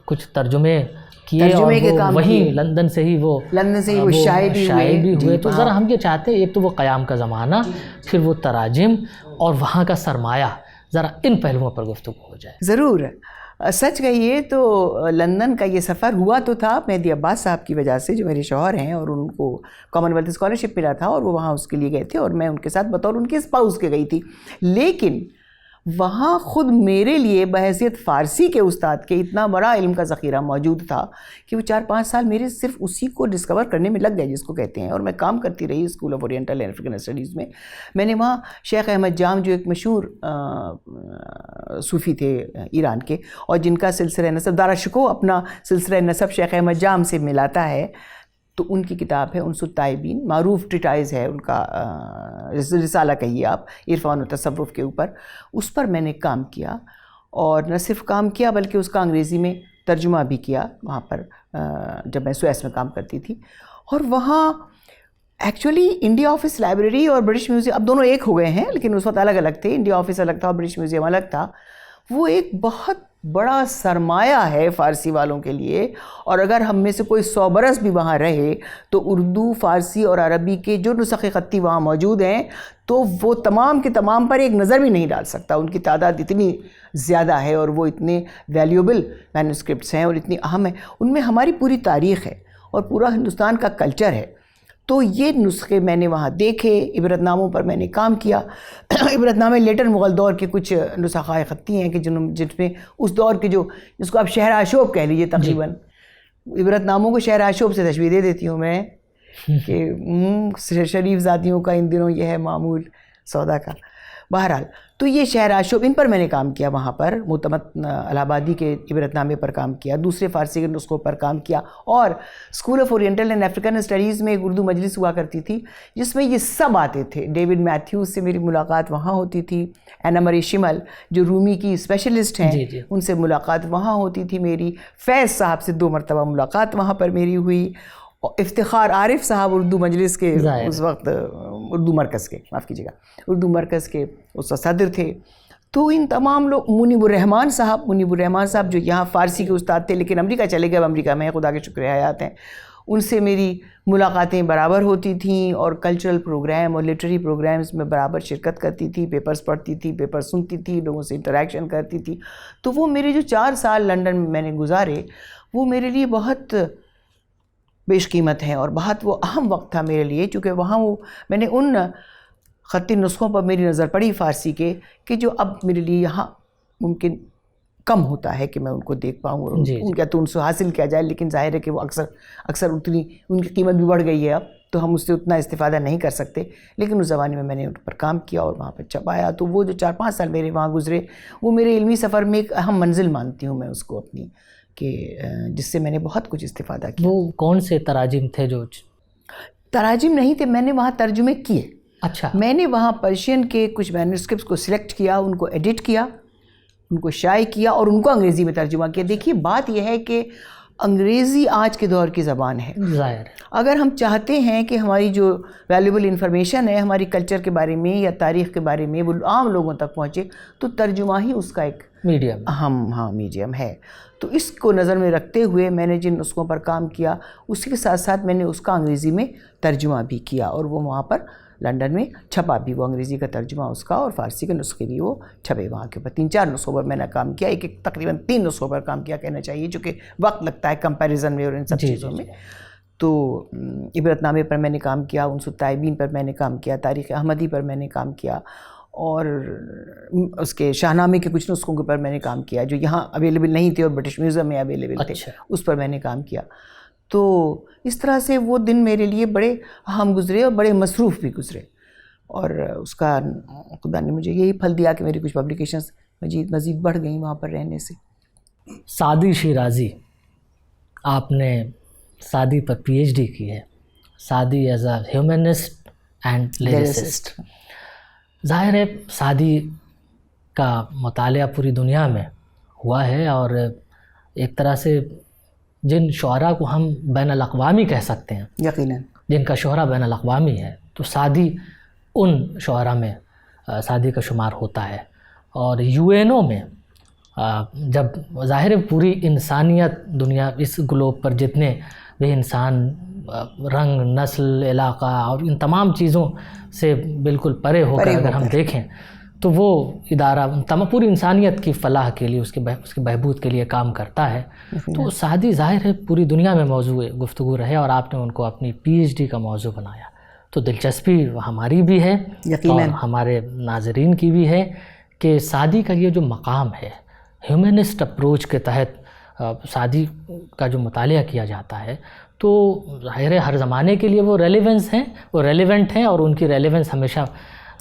کچھ ترجمے کیے, اور وہیں لندن سے ہی وہ شائع بھی ہوئے. تو ذرا ہم یہ چاہتے ہیں, ایک تو وہ قیام کا زمانہ, پھر وہ تراجم اور وہاں کا سرمایہ, ذرا ان پہلوؤں پر گفتگو ہو جائے. ضرور. سچ کہیے تو لندن کا یہ سفر ہوا تو تھا مہدی عباس صاحب کی وجہ سے, جو میرے شوہر ہیں, اور ان کو کامن ویلتھ اسکالرشپ ملا تھا اور وہ وہاں اس کے لیے گئے تھے, اور میں ان کے ساتھ بطور ان کے اسپاؤس کے گئی تھی. لیکن وہاں خود میرے لیے بحیثیت فارسی کے استاد کے اتنا بڑا علم کا ذخیرہ موجود تھا کہ وہ 4-5 سال میرے صرف اسی کو ڈسکور کرنے میں لگ گئے جس کو کہتے ہیں. اور میں کام کرتی رہی school of oriental and African studies میں. میں نے وہاں شیخ احمد جام, جو ایک مشہور صوفی تھے ایران کے, اور جن کا سلسلہ نسب داراشکو اپنا سلسلہ نسب شیخ احمد جام سے ملاتا ہے, تو ان کی کتاب ہے انس التائبین, معروف ٹریٹائز ہے ان کا, رسالہ کہیے آپ, عرفان و تصوف کے اوپر. اس پر میں نے کام کیا, اور نہ صرف کام کیا بلکہ اس کا انگریزی میں ترجمہ بھی کیا وہاں پر, جب میں سویس میں کام کرتی تھی. اور وہاں ایکچولی انڈیا آفس لائبریری اور برٹش میوزیم اب دونوں ایک ہو گئے ہیں, لیکن اس وقت الگ الگ تھے. انڈیا آفس الگ تھا اور برٹش میوزیم الگ تھا. وہ ایک بہت بڑا سرمایہ ہے فارسی والوں کے لیے، اور اگر ہم میں سے کوئی 100 برس بھی وہاں رہے تو اردو، فارسی اور عربی کے جو نسخ خطی وہاں موجود ہیں تو وہ تمام کے تمام پر ایک نظر بھی نہیں ڈال سکتا. ان کی تعداد اتنی زیادہ ہے اور وہ اتنے ویلیوبل مینوسکرپٹس ہیں اور اتنی اہم ہیں. ان میں ہماری پوری تاریخ ہے اور پورا ہندوستان کا کلچر ہے. تو یہ نسخے میں نے وہاں دیکھے، عبرت ناموں پر میں نے کام کیا. عبرت نامے لیٹر مغل دور کے کچھ نسخۂ خطی ہیں کہ جن میں اس دور کے جس کو آپ شہر آشوب کہہ لیجیے تقریباً. عبرت ناموں کو شہر آشوب سے تشبیہ دے دیتی ہوں میں کہ شریف ذاتیوں کا ان دنوں یہ ہے معمول سودا کا. بہرحال تو یہ شہر آشوب، ان پر میں نے کام کیا. وہاں پر معتمد الہ آبادی کے عبرت نامے پر کام کیا، دوسرے فارسی کے نسخوں پر کام کیا، اور school of oriental and African studies میں ایک اردو مجلس ہوا کرتی تھی جس میں یہ سب آتے تھے. ڈیوڈ میتھیوز سے میری ملاقات وہاں ہوتی تھی. اینا مری شمل جو رومی کی اسپیشلسٹ ہیں ان سے ملاقات وہاں ہوتی تھی میری. فیض صاحب سے 2 مرتبہ ملاقات وہاں پر میری ہوئی. افتخار عارف صاحب اردو مجلس کے اس وقت اردو مرکز کے اردو مرکز کے اس صدر تھے. تو ان تمام لوگ، منیب الرحمان صاحب جو یہاں فارسی کے استاد تھے لیکن امریکہ چلے گئے، امریکہ میں خدا کے شکر حیات ہیں، ان سے میری ملاقاتیں برابر ہوتی تھیں اور کلچرل پروگرام اور لٹریری پروگرامز میں برابر شرکت کرتی تھی. پیپرز پڑھتی تھی، پیپر سنتی تھی، لوگوں سے انٹریکشن کرتی تھی. تو وہ میرے جو 4 سال لنڈن میں نے گزارے وہ میرے لیے بہت بیش قیمت ہیں اور بہت وہ اہم وقت تھا میرے لیے، چونکہ وہاں میں نے ان خطی نسخوں پر میری نظر پڑی فارسی کے کہ جو اب میرے لیے یہاں ممکن کم ہوتا ہے کہ میں ان کو دیکھ پاؤں اور ان کا تو ان سے حاصل کیا جائے. لیکن ظاہر ہے کہ وہ اکثر اتنی ان کی قیمت بھی بڑھ گئی ہے اب، تو ہم اس سے اتنا استفادہ نہیں کر سکتے. لیکن اس زمانے میں نے ان پر کام کیا اور وہاں پر چھپایا. تو وہ جو 4-5 سال میرے وہاں گزرے وہ میرے علمی سفر میں ایک اہم منزل مانتی ہوں میں اس کو اپنی، کہ جس سے میں نے بہت کچھ استفادہ کیا. وہ کون سے تراجم تھے؟ جو تراجم نہیں تھے، میں نے وہاں ترجمے کیے. اچھا. میں نے وہاں پرشین کے کچھ مینوسکرپٹس کو سلیکٹ کیا، ان کو ایڈٹ کیا، ان کو شائع کیا اور ان کو انگریزی میں ترجمہ کیا. دیکھیے بات یہ ہے کہ انگریزی آج کے دور کی زبان ہے. ظاہر اگر ہم چاہتے ہیں کہ ہماری جو ویلیوبل انفارمیشن ہے ہماری کلچر کے بارے میں یا تاریخ کے بارے میں وہ عام لوگوں تک پہنچے تو ترجمہ ہی اس کا ایک میڈیم اہم میڈیم ہے. تو اس کو نظر میں رکھتے ہوئے میں نے جن نسخوں پر کام کیا اسی کے ساتھ ساتھ میں نے اس کا انگریزی میں ترجمہ بھی کیا اور وہ وہاں پر لنڈن میں چھپا بھی، وہ انگریزی کا ترجمہ اس کا، اور فارسی کے نسخے بھی وہ چھپے وہاں کے اوپر. 3-4 نسخوں پر میں نے کام کیا، تقریباً 3 نسخوں پر کام کیا کہنا چاہیے، چونکہ وقت لگتا ہے کمپیریزن میں اور ان سب چیزوں میں. تو عبرت نامے پر میں نے کام کیا، انس الطائبین پر میں نے کام کیا، تاریخ احمدی پر میں نے کام کیا، اور اس کے شاہنامے کے کچھ نسخوں کے اوپر میں نے کام کیا جو یہاں اویلیبل نہیں تھے اور برٹش میوزیم میں اویلیبل تھے. اس پر میں نے کام کیا. تو اس طرح سے وہ دن میرے لیے بڑے اہم گزرے اور بڑے مصروف بھی گزرے، اور اس کا خدا نے مجھے یہی پھل دیا کہ میری کچھ پبلیکیشنز مزید بڑھ گئیں وہاں پر رہنے سے. سعدی شیرازی، آپ نے سعدی پر پی ایچ ڈی کی ہے، Saadi as a humanist and lyricist. ظاہر ہے سعدی کا مطالعہ پوری دنیا میں ہوا ہے، اور ایک طرح سے جن شعراء کو ہم بین الاقوامی کہہ سکتے ہیں، یقیناً جن کا شہرہ بین الاقوامی ہے، تو سعدی ان شعراء میں سعدی کا شمار ہوتا ہے. اور یو این او میں جب ظاہر پوری انسانیت دنیا اس گلوب پر جتنے بھی انسان رنگ، نسل، علاقہ اور ان تمام چیزوں سے بالکل پرے ہو کر اگر ہم دیکھیں تو وہ ادارہ پوری انسانیت کی فلاح کے لیے، اس کے بہبود کے لیے کام کرتا ہے. تو سعدی ظاہر ہے پوری دنیا میں موضوع گفتگو رہے اور آپ نے ان کو اپنی پی ایچ ڈی کا موضوع بنایا. تو دلچسپی ہماری بھی ہے اور ہمارے ناظرین کی بھی ہے کہ سعدی کا یہ جو مقام ہے، ہیومنسٹ اپروچ کے تحت سعدی کا جو مطالعہ کیا جاتا ہے، تو ظاہر ہے ہر زمانے کے لیے وہ ریلیونٹ ہیں اور ان کی ریلیونس ہمیشہ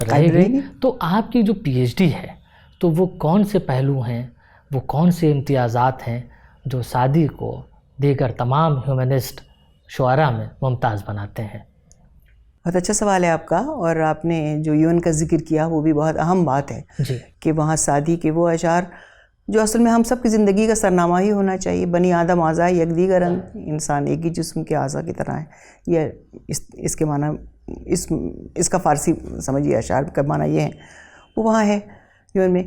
رہے گی. تو آپ کی جو پی ایچ ڈی ہے تو وہ کون سے پہلو ہیں، وہ کون سے امتیازات ہیں جو سعدی کو دیگر تمام ہیومنسٹ شعراء میں ممتاز بناتے ہیں؟ بہت اچھا سوال ہے آپ کا، اور آپ نے جو یون کا ذکر کیا وہ بھی بہت اہم بات ہے کہ وہاں سعدی کے وہ اشعار جو اصل میں ہم سب کی زندگی کا سرنامہ ہی ہونا چاہیے. بنی آدم اعضاء یک دیگر اند، انسان ایک ہی جسم کے اعضاء کی طرح ہے. یہ اس کے معنی اس کا فارسی سمجھیے اشعار کا معنی یہ ہے، وہ وہاں ہے یون میں.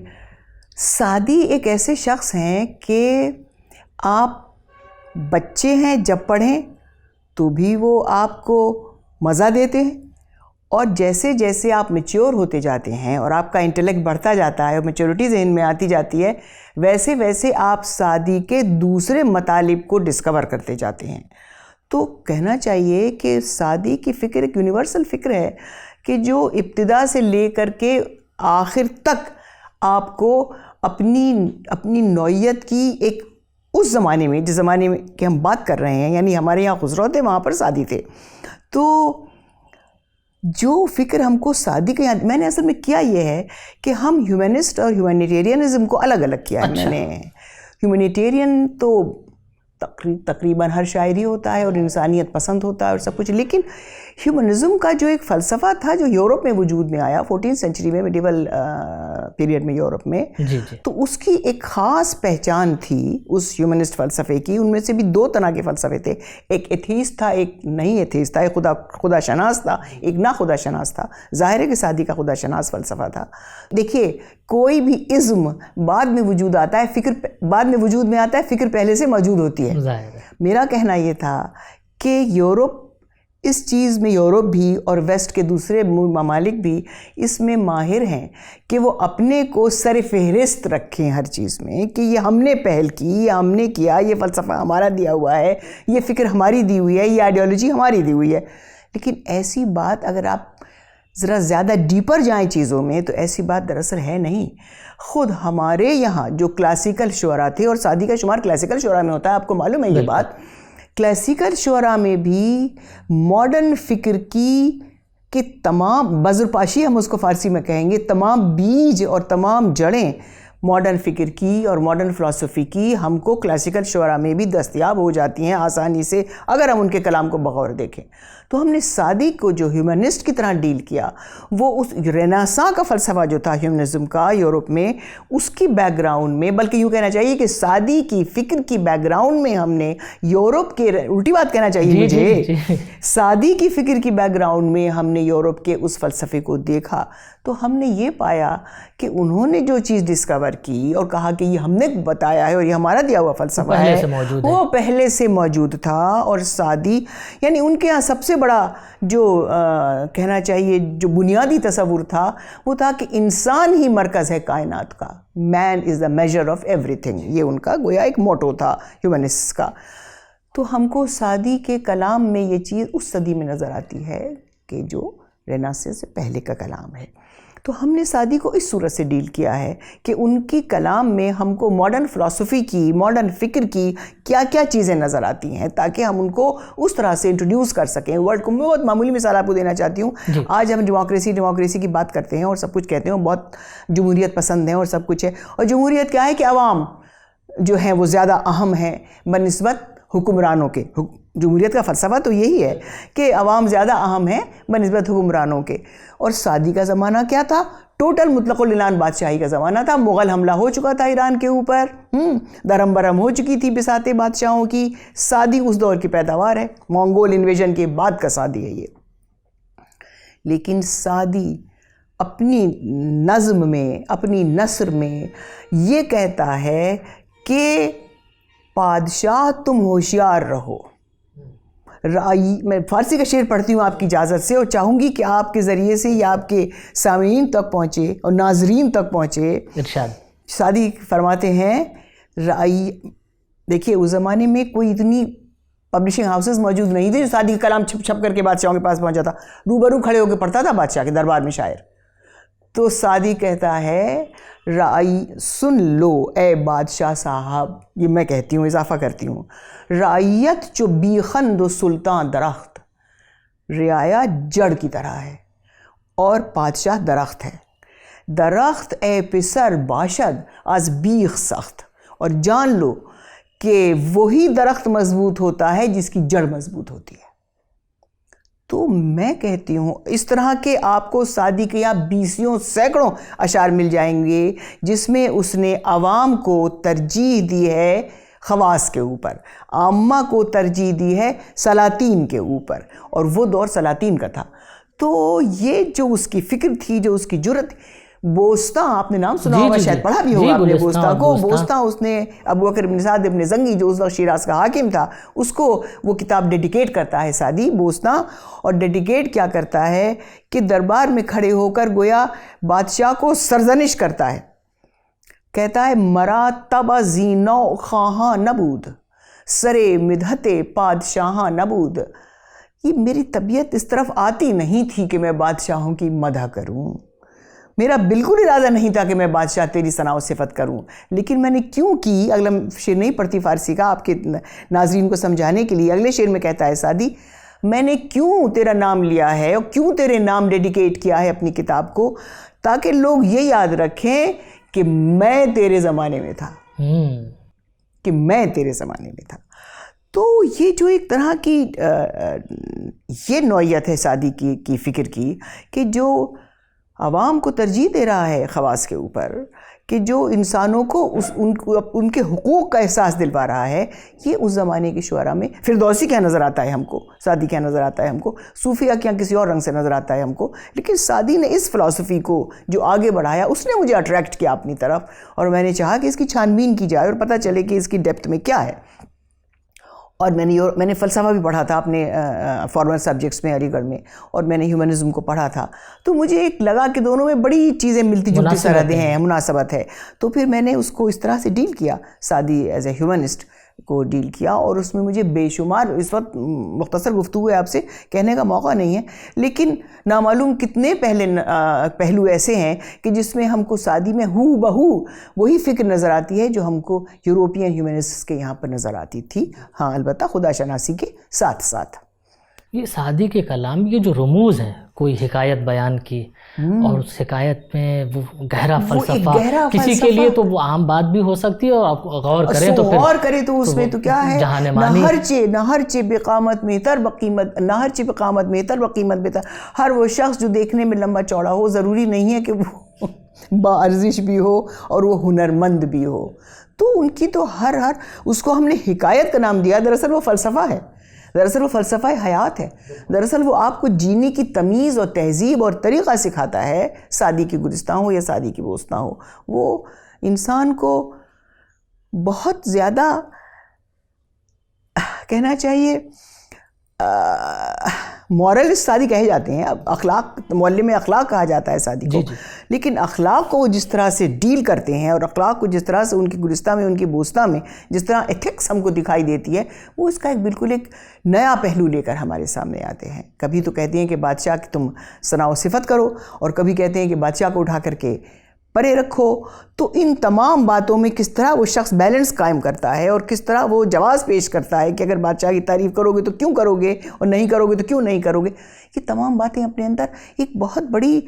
سعدی ایک ایسے شخص ہیں کہ آپ بچے ہیں جب پڑھیں تو بھی وہ آپ کو مزہ دیتے ہیں، اور جیسے جیسے آپ میچیور ہوتے جاتے ہیں اور آپ کا انٹلیکٹ بڑھتا جاتا ہے اور میچورٹی ذہن میں آتی جاتی ہے، ویسے ویسے آپ سعدی کے دوسرے مطالب کو ڈسکور کرتے جاتے ہیں. تو کہنا چاہیے کہ سعدی کی فکر ایک یونیورسل فکر ہے کہ جو ابتدا سے لے کر کے آخر تک آپ کو اپنی نوعیت کی ایک اس زمانے میں، جس زمانے میں کہ ہم بات کر رہے ہیں، یعنی ہمارے یہاں خسرو تھے، وہاں پر سعدی تھے، تو جو فکر ہم کو سعدی کے یہاں، میں نے اصل میں کیا یہ ہے کہ ہم ہیومنسٹ اور ہیومینیٹیرینزم کو الگ الگ کیا ہے. میں نے ہیومینیٹیرین تو تقریباً ہر شاعری ہوتا ہے اور انسانیت پسند ہوتا ہے اور سب کچھ، لیکن ہیومنزم کا جو ایک فلسفہ تھا جو یورپ میں وجود میں آیا 14 سینچری میں، میڈیول پیریڈ میں یورپ میں، تو اس کی ایک خاص پہچان تھی اس ہیومنسٹ فلسفے کی. ان میں سے بھی دو طرح کے فلسفے تھے، ایک ایتھیسٹ تھا، ایک نہیں ایتھیسٹ تھا، ایک خدا شناس تھا، ایک نا خدا شناس تھا. ظاہر ہے کہ سعدی کا خدا شناس فلسفہ تھا. دیکھیے کوئی بھی ازم بعد میں وجود آتا ہے، فکر بعد میں وجود میں آتا ہے، فکر پہلے سے موجود ہوتی ہے. میرا کہنا یہ تھا کہ یورپ اس چیز میں، یورپ بھی اور ویسٹ کے دوسرے ممالک بھی اس میں ماہر ہیں کہ وہ اپنے کو سر فہرست رکھیں ہر چیز میں، کہ یہ ہم نے پہل کی، یہ ہم نے کیا، یہ فلسفہ ہمارا دیا ہوا ہے، یہ فکر ہماری دی ہوئی ہے، یہ آئیڈیالوجی ہماری دی ہوئی ہے. لیکن ایسی بات اگر آپ ذرا زیادہ ڈیپر جائیں چیزوں میں تو ایسی بات دراصل ہے نہیں. خود ہمارے یہاں جو کلاسیکل شعراء تھے، اور سعدی کا شمار کلاسیکل شعراء میں ہوتا ہے، آپ کو معلوم ہے یہ بات، کلاسیکل شعراء میں بھی ماڈرن فکر کی تمام بذرپاشی، ہم اس کو فارسی میں کہیں گے، تمام بیج اور تمام جڑیں ماڈرن فکر کی اور ماڈرن فلسفی کی ہم کو کلاسیکل شعراء میں بھی دستیاب ہو جاتی ہیں آسانی سے اگر ہم ان کے کلام کو بغور دیکھیں. تو ہم نے سعدی کو جو ہیومنسٹ کی طرح ڈیل کیا، وہ اس رینیساں کا فلسفہ جو تھا ہیومنزم کا یورپ میں، اس کی بیک گراؤنڈ میں، بلکہ یوں کہنا چاہیے کہ سعدی کی فکر کی بیک گراؤنڈ میں ہم نے یورپ کے، الٹی بات کہنا چاہیے مجھے، سعدی کی فکر کی بیک گراؤنڈ میں ہم نے یورپ کے اس فلسفے کو دیکھا تو ہم نے یہ پایا کہ انہوں نے جو چیز ڈسکور کی اور کہا کہ یہ ہم نے بتایا ہے اور یہ ہمارا دیا ہوا فلسفہ ہے، وہ پہلے سے موجود تھا. اور سعدی یعنی ان کے ہاں سب سے بڑا جو کہنا چاہیے جو بنیادی تصور تھا وہ تھا کہ انسان ہی مرکز ہے کائنات کا، man is the measure of ایوری تھنگ. یہ ان کا گویا ایک موٹو تھا ہیومنسٹ کا. تو ہم کو سعدی کے کلام میں یہ چیز اس صدی میں نظر آتی ہے کہ جو رینیسانس سے پہلے کا کلام ہے. تو ہم نے سعدی کو اس صورت سے ڈیل کیا ہے کہ ان کی کلام میں ہم کو ماڈرن فلسفی کی، ماڈرن فکر کی کیا کیا چیزیں نظر آتی ہیں تاکہ ہم ان کو اس طرح سے انٹروڈیوس کر سکیں. ورڈ کو میں بہت معمولی مثال آپ کو دینا چاہتی ہوں. آج ہم ڈیموکریسی کی بات کرتے ہیں اور سب کچھ کہتے ہیں، بہت جمہوریت پسند ہیں اور سب کچھ ہے، اور جمہوریت کیا ہے کہ عوام جو ہیں وہ زیادہ اہم ہیں بنسبت حکمرانوں کے. جمہوریت کا فلسفہ تو یہی ہے کہ عوام زیادہ اہم ہیں بنسبت حکمرانوں کے. اور سعدی کا زمانہ کیا تھا؟ ٹوٹل مطلق الاعنان بادشاہی کا زمانہ تھا. مغل حملہ ہو چکا تھا ایران کے اوپر، درم برم ہو چکی تھی بساطیں بادشاہوں کی. سعدی اس دور کی پیداوار ہے، منگول انویژن کے بعد کا سعدی ہے یہ. لیکن سعدی اپنی نظم میں، اپنی نثر میں یہ کہتا ہے کہ بادشاہ تم ہوشیار رہو. میں فارسی کا شعر پڑھتی ہوں آپ کی اجازت سے، اور چاہوں گی کہ آپ کے ذریعے سے یہ آپ کے سامعین تک پہنچے اور ناظرین تک پہنچے. ارشاد. سعدی فرماتے ہیں دیکھیے اس زمانے میں کوئی اتنی پبلشنگ ہاؤسز موجود نہیں تھے جو سعدی کا کلام چھپ چھپ کر کے بادشاہوں کے پاس پہنچا تھا. روبرو کھڑے ہو کے پڑھتا تھا بادشاہ کے دربار میں شاعر. تو سعدی کہتا ہے سن لو اے بادشاہ صاحب، یہ میں کہتی ہوں، اضافہ کرتی ہوں، رعیت چو بیخند و سلطان درخت، رعایا جڑ کی طرح ہے اور بادشاہ درخت ہے. درخت اے پسر باشد از بیخ سخت، اور جان لو کہ وہی درخت مضبوط ہوتا ہے جس کی جڑ مضبوط ہوتی ہے. تو میں کہتی ہوں اس طرح کے آپ کو سعدی کے یہاں بیسیوں سینکڑوں اشعار مل جائیں گے جس میں اس نے عوام کو ترجیح دی ہے خواص کے اوپر، عامہ کو ترجیح دی ہے سلاطین کے اوپر، اور وہ دور سلاطین کا تھا. تو یہ جو اس کی فکر تھی، جو اس کی جرت، بوستا آپ نے نام سنا جی ہوگا، جی شاید جی پڑھا بھی جی، ہوگا آپ نے گلستان بوستا اور کو. بوستا. بوستا اس نے ابو بکر بن سعد ابن زنگی جو اس وقت شیراز کا حاکم تھا اس کو وہ کتاب ڈیڈیکیٹ کرتا ہے سعدی بوستا. اور ڈیڈیکیٹ کیا کرتا ہے کہ دربار میں کھڑے ہو کر گویا بادشاہ کو سرزنش کرتا ہے. کہتا ہے مرا تب زینو خواہاں نبود سرے مدحت پادشاہاں نبود. یہ میری طبیعت اس طرف آتی نہیں تھی کہ میں بادشاہوں کی مدح کروں، میرا بالکل ارادہ نہیں تھا کہ میں بادشاہ تیری ثنا و صفت کروں، لیکن میں نے کیوں کی. اگلا شعر نہیں پڑھتی فارسی کا آپ کے ناظرین کو سمجھانے کے لیے. اگلے شعر میں کہتا ہے سعدی میں نے کیوں تیرا نام لیا ہے اور کیوں تیرے نام ڈیڈیکیٹ کیا ہے اپنی کتاب کو، تاکہ لوگ یہ یاد رکھیں کہ میں تیرے زمانے میں تھا، کہ میں تیرے زمانے میں تھا. تو یہ جو ایک طرح کی یہ نوعیت ہے سعدی کی فکر کی کہ جو عوام کو ترجیح دے رہا ہے خواص کے اوپر، کہ جو انسانوں کو ان کے حقوق کا احساس دلوا رہا ہے. یہ اس زمانے کے شعراء میں فردوسی کیا نظر آتا ہے ہم کو، سعدی کیا نظر آتا ہے ہم کو، صوفیہ کیا کسی اور رنگ سے نظر آتا ہے ہم کو، لیکن سعدی نے اس فلسفی کو جو آگے بڑھایا اس نے مجھے اٹریکٹ کیا اپنی طرف، اور میں نے چاہا کہ اس کی چھان بین کی جائے اور پتہ چلے کہ اس کی ڈیپتھ میں کیا ہے. اور میں نے فلسفہ بھی پڑھا تھا اپنے فارمر سبجیکٹس میں علی گڑھ میں، اور میں نے ہیومنزم کو پڑھا تھا. تو مجھے ایک لگا کہ دونوں میں بڑی چیزیں ملتی جلتی سرحدیں ہیں، مناسبت ہے. تو پھر میں نے اس کو اس طرح سے ڈیل کیا، سعدی ایز اے ہیومنسٹ کو ڈیل کیا، اور اس میں مجھے بے شمار، اس وقت مختصر گفتگو ہے آپ سے کہنے کا موقع نہیں ہے، لیکن نامعلوم کتنے پہلو ایسے ہیں کہ جس میں ہم کو سعدی میں ہو بہو وہی فکر نظر آتی ہے جو ہم کو یوروپین ہیومنسٹس کے یہاں پر نظر آتی تھی. ہاں البتہ خدا شناسی کے ساتھ ساتھ. یہ سعدی کے کلام یہ جو رموز ہیں، کوئی حکایت بیان کی اور اس حکایت میں وہ گہرا فلسفہ، کسی کے لیے تو وہ عام بات بھی ہو سکتی ہے، اور آپ غور کریں تو پھر غور کریں تو اس میں تو کیا ہے، جہان مانی نہ ہر چے بقامت میں تر بقیمت، نہ ہر چے بقامت میں تر بقیمت بہتر. ہر وہ شخص جو دیکھنے میں لمبا چوڑا ہو ضروری نہیں ہے کہ وہ باارزش بھی ہو اور وہ ہنرمند بھی ہو. تو ان کی تو ہر اس کو ہم نے حکایت کا نام دیا، دراصل وہ فلسفہ ہے، دراصل وہ فلسفہ حیات ہے، دراصل وہ آپ کو جینے کی تمیز اور تہذیب اور طریقہ سکھاتا ہے. سعدی کی گلستاں ہو یا سعدی کی بوستاں ہو، وہ انسان کو بہت زیادہ کہنا چاہیے مورل سعدی کہے جاتے ہیں. اب اخلاق، معلم اخلاق کہا جاتا ہے سعدی کو، لیکن اخلاق کو وہ جس طرح سے ڈیل کرتے ہیں اور اخلاق کو جس طرح سے ان کی گلستہ میں، ان کی بوستہ میں جس طرح ایتھکس ہم کو دکھائی دیتی ہے، وہ اس کا ایک بالکل ایک نیا پہلو لے کر ہمارے سامنے آتے ہیں. کبھی تو کہتے ہیں کہ بادشاہ کی تم ثنا و صفت کرو، اور کبھی کہتے ہیں کہ بادشاہ کو اٹھا کر کے پرے رکھو. تو ان تمام باتوں میں کس طرح وہ شخص بیلنس قائم کرتا ہے اور کس طرح وہ جواز پیش کرتا ہے کہ اگر بادشاہ کی تعریف کرو گے تو کیوں کرو گے، اور نہیں کرو گے تو کیوں نہیں کرو گے. یہ تمام باتیں اپنے اندر ایک بہت بڑی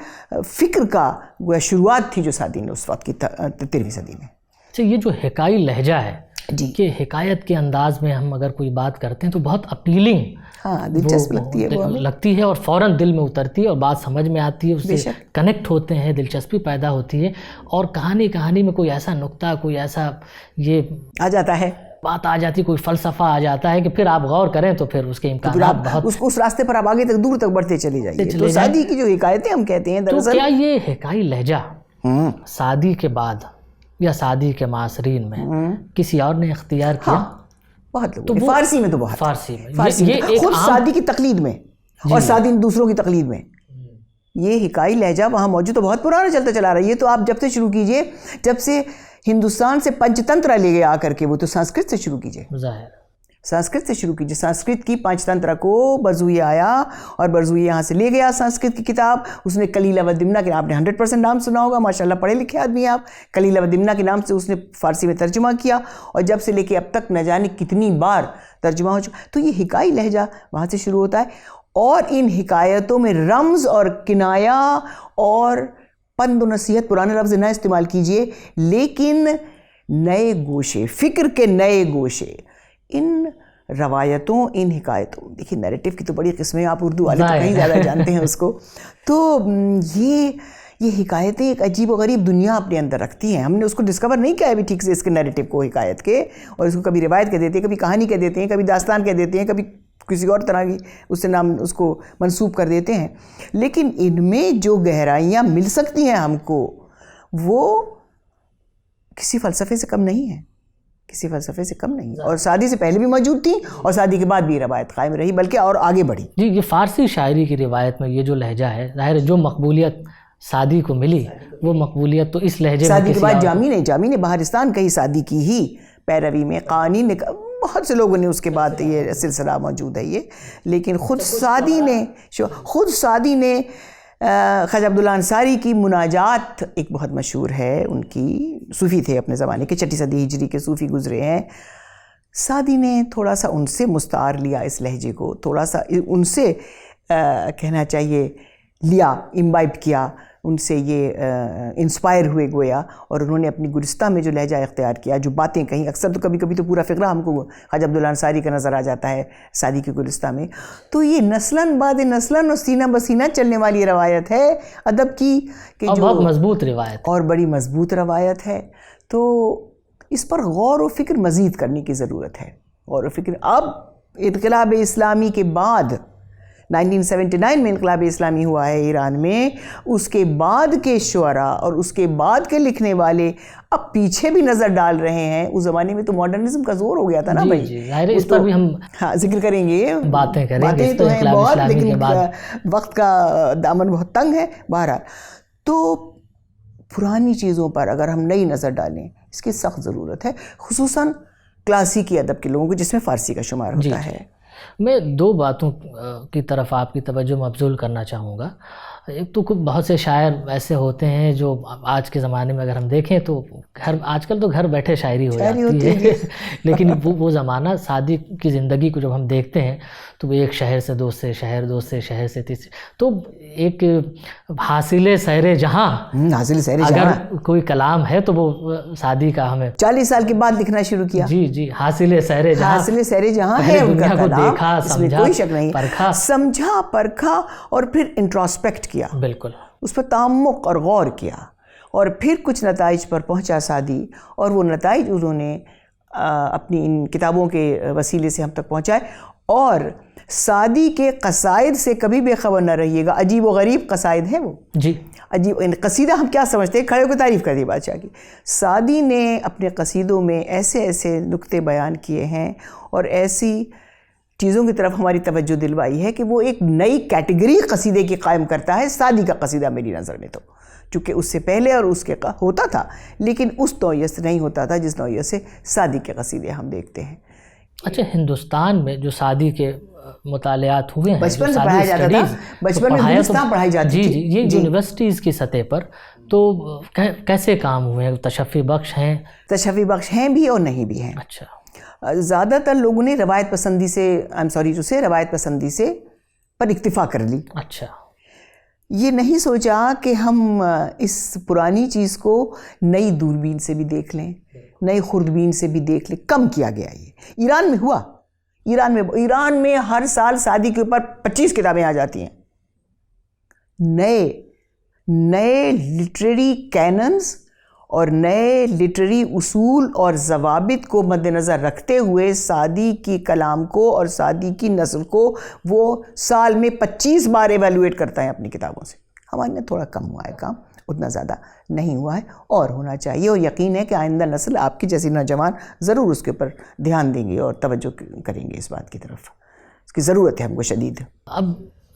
فکر کا شروعات تھی جو سعدی نے اس وقت کی 13ویں صدی میں. اچھا، یہ جو حکائی لہجہ ہے جی، کہ حکایت کے انداز میں ہم اگر کوئی بات کرتے ہیں تو بہت اپیلنگ، ہاں دلچسپ لگتی ہے، وہ لگتی ہے اور فوراً دل میں اترتی ہے اور بات سمجھ میں آتی ہے، اس سے کنیکٹ ہوتے ہیں، دلچسپی پیدا ہوتی ہے، اور کہانی میں کوئی ایسا نقطہ، کوئی ایسا یہ آ جاتا ہے، بات آ جاتی، کوئی فلسفہ آ جاتا ہے کہ پھر آپ غور کریں تو پھر اس کے امکانات بہت، اس راستے پر آپ آگے تک دور تک بڑھتے چلے جائیے. تو سعدی کی جو حکایتیں ہم کہتے ہیں تو دراصل، کیا یہ حکائی لہجہ سعدی کے بعد یا سعدی کے معاصرین میں کسی اور نے اختیار کیا؟ بہت لوگوں نے، فارسی میں تو بہت، فارسی میں خود سعدی کی تقلید میں اور سعدی دوسروں کی تقلید میں یہ حکائی لہجہ وہاں موجود، تو بہت پرانا چلتا چلا رہا ہے. یہ تو آپ جب سے شروع کیجئے، جب سے ہندوستان سے پنچ تنترا لے گئے آ کر کے، وہ تو سنسکرت سے شروع کیجئے، ظاہر سنسکرت سے شروع کیجئے. سنسکرت کی پنچ تنترا کو برزوئی آیا اور برزوئی یہاں سے لے گیا سنسکرت کی کتاب. اس نے کلیلہ و دمنہ کے، آپ نے 100% نام سنا ہوگا، ماشاءاللہ پڑھے لکھے آدمی ہیں آپ. کلیلہ و دمنہ کے نام سے اس نے فارسی میں ترجمہ کیا، اور جب سے لے کے اب تک نہ جانے کتنی بار ترجمہ ہو چکا. تو یہ حکائی لہجہ وہاں سے شروع ہوتا ہے، اور ان حکایتوں میں رمز اور کنایا اور پند و نصیحت، پرانے لفظ نہ استعمال کیجئے، لیکن نئے گوشے، فکر کے نئے گوشے ان روایتوں، ان حکایتوں. دیکھیے نیریٹیو کی تو بڑی قسمیں، آپ اردو والے تو کہیں زیادہ جانتے ہیں اس کو. تو یہ حکایتیں ایک عجیب و غریب دنیا اپنے اندر رکھتی ہیں. ہم نے اس کو ڈسکور نہیں کیا ہے ابھی ٹھیک سے، اس کے نیریٹیو کو، حکایت کے، اور اس کو کبھی روایت کہہ دیتے ہیں، کبھی کہانی کہہ دیتے ہیں، کبھی داستان کہہ دیتے ہیں، کبھی کسی اور طرح کی اس سے نام اس کو منسوب کر دیتے ہیں. لیکن ان میں جو گہرائیاں مل سکتی ہیں ہم کو وہ کسی فلسفے سے کم نہیں ہے، کسی فلسفے سے کم نہیں، اور سعدی سے پہلے بھی موجود تھی اور سعدی کے بعد بھی روایت قائم رہی، بلکہ اور آگے بڑھی۔ جی، یہ فارسی شاعری کی روایت میں یہ جو لہجہ ہے، ظاہر ہے جو مقبولیت سعدی کو ملی وہ مقبولیت تو اس لہجے میں سعدی کے بعد جامی نے بہارستان کہی سعدی کی ہی پیروی میں، قانی نے، بہت سے لوگوں نے اس کے بعد یہ سلسلہ موجود ہے یہ، لیکن خود سعدی نے خواجہ عبداللہ انصاری کی مناجات ایک بہت مشہور ہے ان کی، صوفی تھے اپنے زمانے کے، 6 صدی ہجری کے صوفی گزرے ہیں، سعدی نے تھوڑا سا ان سے مستعار لیا اس لہجے کو، تھوڑا سا ان سے کہنا چاہیے لیا، امبائب کیا، ان سے یہ انسپائر ہوئے گویا، اور انہوں نے اپنی گلستہ میں جو لہجہ اختیار کیا، جو باتیں کہیں، اکثر تو کبھی کبھی تو پورا فقرہ ہم کو خواجہ عبداللہ انصاری کا نظر آ جاتا ہے سعدی کی گلستہ میں، تو یہ نسلاً بعد نسلاً اور سینہ بسینہ چلنے والی روایت ہے ادب کی، کہ جو بہت مضبوط روایت اور بڑی مضبوط روایت ہے، تو اس پر غور و فکر مزید کرنے کی ضرورت ہے، غور و فکر۔ اب انقلاب اسلامی کے بعد 1979 میں انقلاب اسلامی ہوا ہے ایران میں، اس کے بعد کے شعراء اور اس کے بعد کے لکھنے والے اب پیچھے بھی نظر ڈال رہے ہیں۔ اس زمانے میں تو ماڈرنزم کا زور ہو گیا تھا نا بھائی، جی ظاہر ہے اس پر بھی ہم ذکر کریں گے، باتیں کریں گے، باتیں تو ہیں بہت، لیکن وقت کا دامن بہت تنگ ہے۔ بہرحال تو پرانی چیزوں پر اگر ہم نئی نظر ڈالیں اس کی سخت ضرورت ہے، خصوصاً کلاسیکی ادب کے لوگوں کو جس میں فارسی کا شمار ہوتا ہے۔ میں 2 باتوں کی طرف آپ کی توجہ مبذول کرنا چاہوں گا۔ ایک تو بہت سے شاعر ایسے ہوتے ہیں جو آج کے زمانے میں اگر ہم دیکھیں تو آج کل تو گھر بیٹھے شاعری ہو جاتی ہے، لیکن وہ زمانہ سعدی کی زندگی کو جب ہم دیکھتے ہیں تو وہ ایک شہر سے دوسرے شہر، دوسرے شہر سے تیسرے، تو ایک حاصل سیر جہاں، اگر کوئی کلام ہے تو وہ سعدی کا ہمیں 40 سال کے بعد لکھنا شروع کیا۔ جی حاصل سیر جہاں، حاصل سیر جہاں ہے ان کا کلام، دیکھا، اس میں کوئی شک نہیں، پرکھا، سمجھا، پرکھا، اور پھر انٹراسپیکٹ کیا، بالکل اس پر تعمق اور غور کیا، اور پھر کچھ نتائج پر پہنچا سعدی، اور وہ نتائج انہوں نے اپنی ان کتابوں کے وسیلے سے ہم تک پہنچائے۔ اور سعدی کے قصائد سے کبھی بے خبر نہ رہیے گا، عجیب و غریب قصائد ہیں وہ، جی عجیب، قصیدہ ہم کیا سمجھتے ہیں، کھڑے کو تعریف کر دی بادشاہ کی، سعدی نے اپنے قصیدوں میں ایسے ایسے نکتے بیان کیے ہیں اور ایسی چیزوں کی طرف ہماری توجہ دلوائی ہے کہ وہ ایک نئی کیٹیگری قصیدے کی قائم کرتا ہے۔ سعدی کا قصیدہ میری نظر میں تو، چونکہ اس سے پہلے اور اس کے ہوتا تھا، لیکن اس نوعیت سے نہیں ہوتا تھا جس نوعیت سے سعدی کے قصیدے ہم دیکھتے ہیں۔ اچھا، ہندوستان میں جو سعدی کے مطالعات ہوئے ہیں، بچپن سے پڑھایا جاتا تھا، بچپن میں گلستاں پڑھائی جاتی تھی، یہ یونیورسٹیز کی سطح پر تو کیسے کام ہوئے ہیں؟ تشفی بخش ہیں؟ تشفی بخش ہیں بھی اور نہیں بھی ہیں۔ اچھا، زیادہ تر لوگوں نے روایت پسندی سے روایت پسندی سے پر اکتفا کر لی۔ اچھا، یہ نہیں سوچا کہ ہم اس پرانی چیز کو نئی دوربین سے بھی دیکھ لیں، نئی خوردبین سے بھی دیکھ لیں۔ کم کیا گیا یہ، ایران میں ہوا، ایران میں ہر سال سعدی کے اوپر 25 کتابیں آ جاتی ہیں، نئے لٹریری کیننز اور نئے لٹریری اصول اور ضوابط کو مد نظر رکھتے ہوئے سعدی کی کلام کو اور سعدی کی نثر کو وہ سال میں 25 بار ایویلویٹ کرتا ہے اپنی کتابوں سے۔ ہمارے یہاں تھوڑا کم ہوا ہے کام، اتنا زیادہ نہیں ہوا ہے، اور ہونا چاہیے، اور یقین ہے کہ آئندہ نسل آپ کی جیسی نوجوان ضرور اس کے اوپر دھیان دیں گے اور توجہ کریں گے اس بات کی طرف، اس کی ضرورت ہے ہم کو شدید۔ اب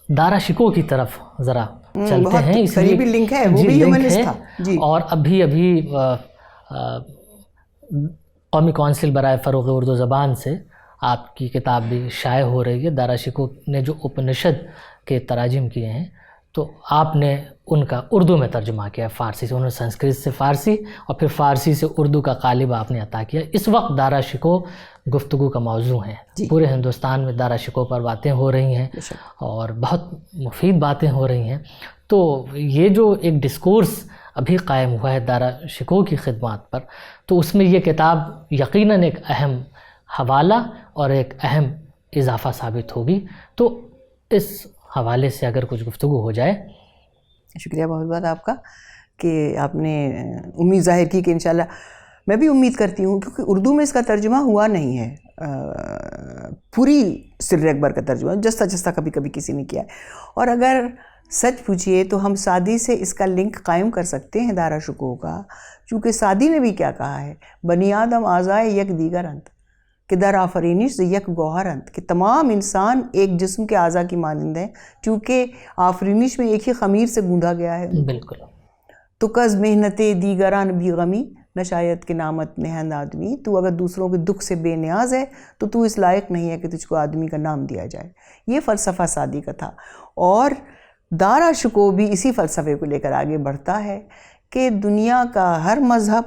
دارا شکوہ کی طرف ذرا چلتے ہیں، اس قریبی لنک ہے، وہ بھی ہیومنسٹ تھا جی۔ اور ابھی قومی کونسل برائے فروغ اردو زبان سے آپ کی کتاب بھی شائع ہو رہی ہے۔ دارا شکوہ نے جو اپنشد کے تراجم کیے ہیں تو آپ نے ان کا اردو میں ترجمہ کیا فارسی سے، انہوں نے سنسکرت سے فارسی اور پھر فارسی سے اردو کا قالب آپ نے عطا کیا۔ اس وقت دارا شکوہ گفتگو کا موضوع ہے، پورے ہندوستان میں دارا شکوہ پر باتیں ہو رہی ہیں اور بہت مفید باتیں ہو رہی ہیں۔ تو یہ جو ایک ڈسکورس ابھی قائم ہوا ہے دارا شکوہ کی خدمات پر، تو اس میں یہ کتاب یقیناً ایک اہم حوالہ اور ایک اہم اضافہ ثابت ہوگی۔ تو اس حوالے سے اگر کچھ گفتگو ہو جائے۔ شکریہ بہت بہت آپ کا کہ آپ نے امید ظاہر کی کہ انشاءاللہ، میں بھی امید کرتی ہوں، کیونکہ اردو میں اس کا ترجمہ ہوا نہیں ہے، پوری سر اکبر کا ترجمہ جستا کبھی کبھی کسی نے کیا ہے، اور اگر سچ پوچھئے تو ہم سعدی سے اس کا لنک قائم کر سکتے ہیں دارا شکوہ کا، چونکہ سعدی نے بھی کیا کہا ہے، بنی آدم اعضائے یک دیگر انت، کہ در آفرینش ز یک گوہر انت، کہ تمام انسان ایک جسم کے اعضاء کی مانند ہیں، چونکہ آفرینش میں ایک ہی خمیر سے گوندھا گیا ہے۔ بالکل۔ تو کز محنت دیگران بھی غمی، نشایت کے نامت نہند آدمی، تو اگر دوسروں کے دکھ سے بے نیاز ہے تو اس لائق نہیں ہے کہ تجھ کو آدمی کا نام دیا جائے۔ یہ فلسفہ سعدی کا تھا، اور دارا شکوہ بھی اسی فلسفے کو لے کر آگے بڑھتا ہے کہ دنیا کا ہر مذہب،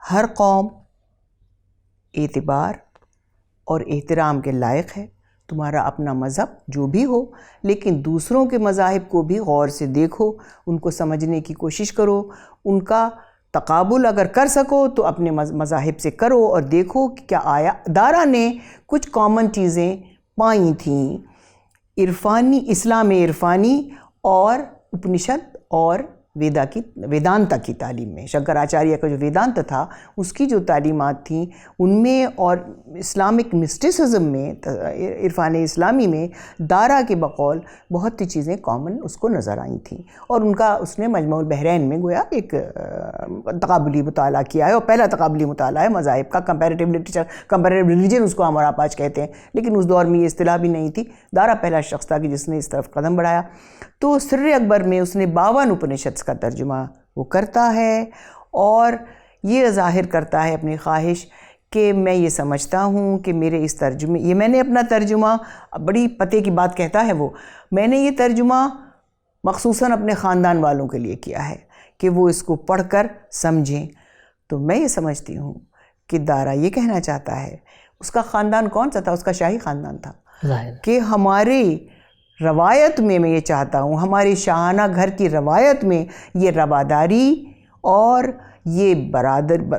ہر قوم اعتبار اور احترام کے لائق ہے، تمہارا اپنا مذہب جو بھی ہو، لیکن دوسروں کے مذاہب کو بھی غور سے دیکھو، ان کو سمجھنے کی کوشش کرو، ان کا تقابل اگر کر سکو تو اپنے مذاہب سے کرو، اور دیکھو کہ کیا آیا۔ دارا نے کچھ کامن چیزیں پائی تھیں عرفانی، اسلام عرفانی اور اپنشد اور ویدانتا کی تعلیم میں۔ شنکراچاریہ کا جو ویدانت تھا اس کی جو تعلیمات تھیں ان میں، اور اسلامک مسٹسزم میں، عرفان اسلامی میں دارا کے بقول بہت سی چیزیں کامن اس کو نظر آئی تھیں، اور ان کا اس نے مجمع البحرین میں گویا ایک تقابلی مطالعہ کیا ہے، اور پہلا تقابلی مطالعہ ہے مذاہب کا، کمپیریٹیو لٹریچر، کمپیریٹیو ریلیجن اس کو ہم اور آپ آج کہتے ہیں، لیکن اس دور میں یہ اصطلاح بھی نہیں تھی۔ دارا پہلا شخص تھا کہ جس نے اس طرف قدم بڑھایا۔ تو سر اکبر میں اس نے 52 اپنشد کا ترجمہ وہ کرتا ہے، اور یہ ظاہر کرتا ہے اپنی خواہش کہ میں یہ سمجھتا ہوں کہ میرے اس ترجمے، یہ میں نے اپنا ترجمہ، بڑی پتے کی بات کہتا ہے وہ، میں نے یہ ترجمہ مخصوصاً اپنے خاندان والوں کے لیے کیا ہے کہ وہ اس کو پڑھ کر سمجھیں۔ تو میں یہ سمجھتی ہوں کہ دارا یہ کہنا چاہتا ہے، اس کا خاندان کون سا تھا؟ اس کا شاہی خاندان تھا، کہ ہمارے روایت میں یہ چاہتا ہوں، ہماری شاہانہ گھر کی روایت میں یہ رواداری اور یہ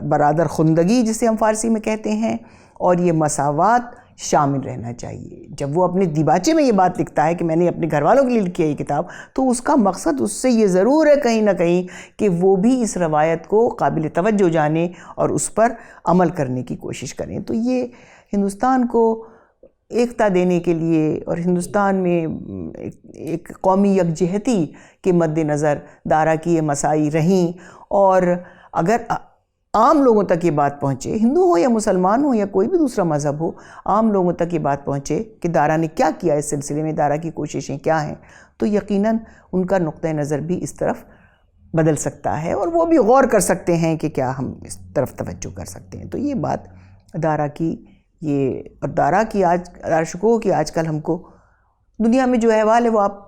برادر خندگی جسے ہم فارسی میں کہتے ہیں، اور یہ مساوات شامل رہنا چاہیے۔ جب وہ اپنے دیباچے میں یہ بات لکھتا ہے کہ میں نے اپنے گھر والوں کے لیے لکھی ہے یہ کتاب، تو اس کا مقصد اس سے یہ ضرور ہے کہیں نہ کہیں کہ وہ بھی اس روایت کو قابل توجہ جانیں اور اس پر عمل کرنے کی کوشش کریں۔ تو یہ ہندوستان کو ایکتا دینے کے لیے اور ہندوستان میں ایک قومی یکجہتی کے مد نظر دارا کی یہ مساعی رہیں، اور اگر عام لوگوں تک یہ بات پہنچے، ہندو ہو یا مسلمان ہو یا کوئی بھی دوسرا مذہب ہو، عام لوگوں تک یہ بات پہنچے کہ دارا نے کیا کیا اس سلسلے میں، دارا کی کوششیں کیا ہیں، تو یقیناً ان کا نقطہ نظر بھی اس طرف بدل سکتا ہے، اور وہ بھی غور کر سکتے ہیں کہ کیا ہم اس طرف توجہ کر سکتے ہیں۔ تو یہ بات دارا کی، یہ اور دارا شکوہ کی آج کل ہم کو دنیا میں جو احوال ہے وہ آپ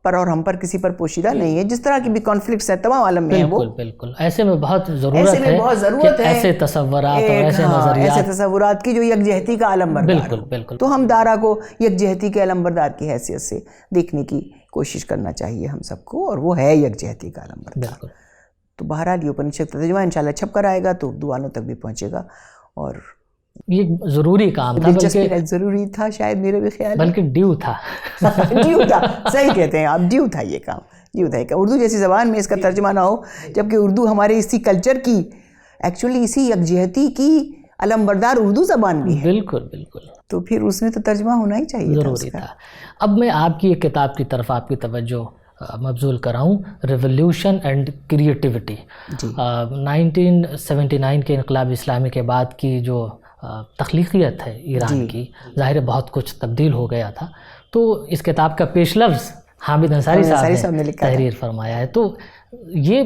پر اور ہم پر کسی پر پوشیدہ نہیں ہے، جس طرح کی بھی کانفلکٹس ہیں تمام عالم میں ہیں، وہ بالکل ایسے میں بہت ضرورت ہے ایسے تصورات اور ایسے نظریات، ایسے تصورات کی جو یکجہتی کا علم بردار ہو۔ بالکل تو ہم دارا کو یکجہتی کے علم بردار کی حیثیت سے دیکھنے کی کوشش کرنا چاہیے ہم سب کو، اور وہ ہے یکجہتی کا علم بردار۔ تو بہرحال یہ اپنشد کا ترجمہ انشاءاللہ چھپ کر آئے گا تو اردو والوں تک بھی پہنچے گا، اور یہ ضروری کام تھا، بلکہ ضروری تھا شاید، میرے بھی خیال بلکہ ڈیو تھا ڈیو تھا، صحیح کہتے ہیں آپ، ڈیو تھا یہ کام، ڈیو تھا کہ اردو جیسی زبان میں اس کا ترجمہ نہ ہو، جبکہ اردو ہمارے اسی کلچر کی، ایکچولی اسی یکجہتی کی علم بردار اردو زبان بھی ہے۔ بالکل تو پھر اس میں تو ترجمہ ہونا ہی چاہیے، ضروری تھا۔ اب میں آپ کی ایک کتاب کی طرف آپ کی توجہ مبذول کراؤں، ریولیوشن اینڈ کریٹیوٹی۔ 1979 کے انقلاب اسلامی کے بعد کی جو تخلیقیت ہے ایران کی، ظاہر بہت کچھ تبدیل ہو گیا تھا۔ تو اس کتاب کا پیش لفظ حامد انصاری صاحب نے تحریر فرمایا ہے۔ تو یہ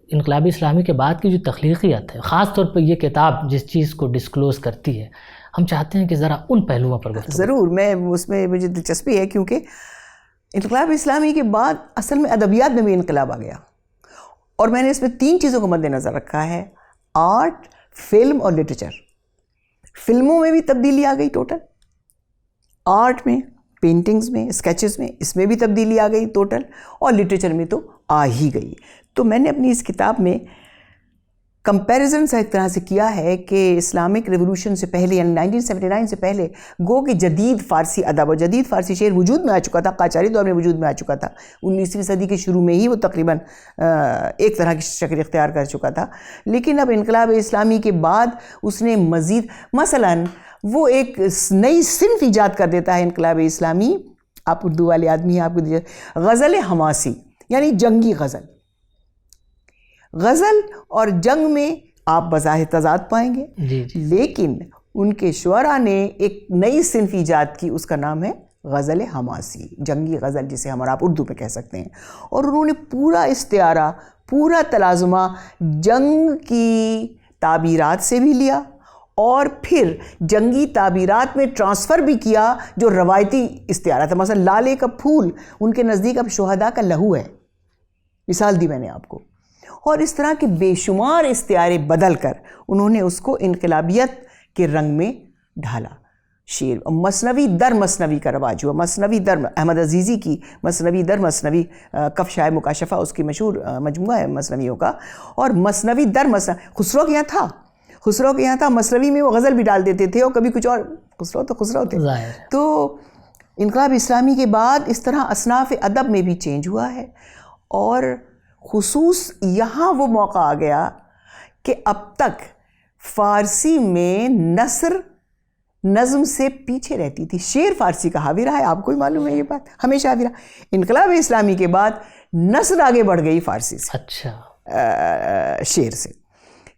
انقلاب اسلامی کے بعد کی جو تخلیقیت ہے، خاص طور پر یہ کتاب جس چیز کو ڈسکلوز کرتی ہے، ہم چاہتے ہیں کہ ذرا ان پہلوؤں پر گفتگو۔ ضرور، میں اس میں مجھے دلچسپی ہے، کیونکہ انقلاب اسلامی کے بعد اصل میں ادبیات میں بھی انقلاب آ گیا، اور میں نے اس میں 3 چیزوں کو مد نظر رکھا ہے: آرٹ، فلم اور لٹریچر۔ فلموں میں بھی تبدیلی آ گئی ٹوٹل، آرٹ میں، پینٹنگز میں، اسکیچز میں، اس میں بھی تبدیلی آ گئی ٹوٹل، اور لٹریچر میں تو آ ہی گئی۔ تو میں نے اپنی اس کتاب میں کمپیریزن سے ایک طرح سے کیا ہے کہ اسلامک ریولوشن سے پہلے، یعنی 1979 سے پہلے، گو کہ جدید فارسی ادب اور جدید فارسی شعر وجود میں آ چکا تھا، قاجاری دور میں وجود میں آ چکا تھا، 19ویں صدی کے شروع میں ہی وہ تقریباً ایک طرح کی شکل اختیار کر چکا تھا، لیکن اب انقلاب اسلامی کے بعد اس نے مزید، مثلاً وہ ایک نئی صنف ایجاد کر دیتا ہے انقلاب اسلامی، آپ اردو والے آدمی ہیں, آپ کو غزل حماسی یعنی جنگی غزل. غزل اور جنگ میں آپ بظاہر تضاد پائیں گے, لیکن ان کے شعراء نے ایک نئی صنف ایجاد کی, اس کا نام ہے غزل حماسی, جنگی غزل جسے ہم اور آپ اردو میں کہہ سکتے ہیں. اور انہوں نے پورا استعارہ, پورا تلازمہ جنگ کی تعبیرات سے بھی لیا اور پھر جنگی تعبیرات میں ٹرانسفر بھی کیا جو روایتی استعارہ تھا. مثلا لالے کا پھول ان کے نزدیک اب شہداء کا لہو ہے, مثال دی میں نے آپ کو. اور اس طرح کے بے شمار استعارے بدل کر انہوں نے اس کو انقلابیت کے رنگ میں ڈھالا. شعر مثنوی در مثنوی کا رواج ہوا. مثنوی در احمد عزیزی کی مثنوی در مثنوی, کفشائے مکاشفہ اس کی مشہور مجموعہ ہے مثنویوں کا. اور مثنوی در مثنوی خسرو کے یہاں تھا, مثنوی میں وہ غزل بھی ڈال دیتے تھے اور کبھی کچھ اور. خسرو تھے. تو انقلاب اسلامی کے بعد اس طرح اصناف ادب میں بھی چینج ہوا ہے. اور خصوص یہاں وہ موقع آ گیا کہ اب تک فارسی میں نثر نظم سے پیچھے رہتی تھی. شعر فارسی کا حاوی رہا ہے, آپ کو بھی معلوم ہے یہ بات, ہمیشہ حاوی رہا. انقلاب اسلامی کے بعد نثر آگے بڑھ گئی فارسی سے, شعر سے.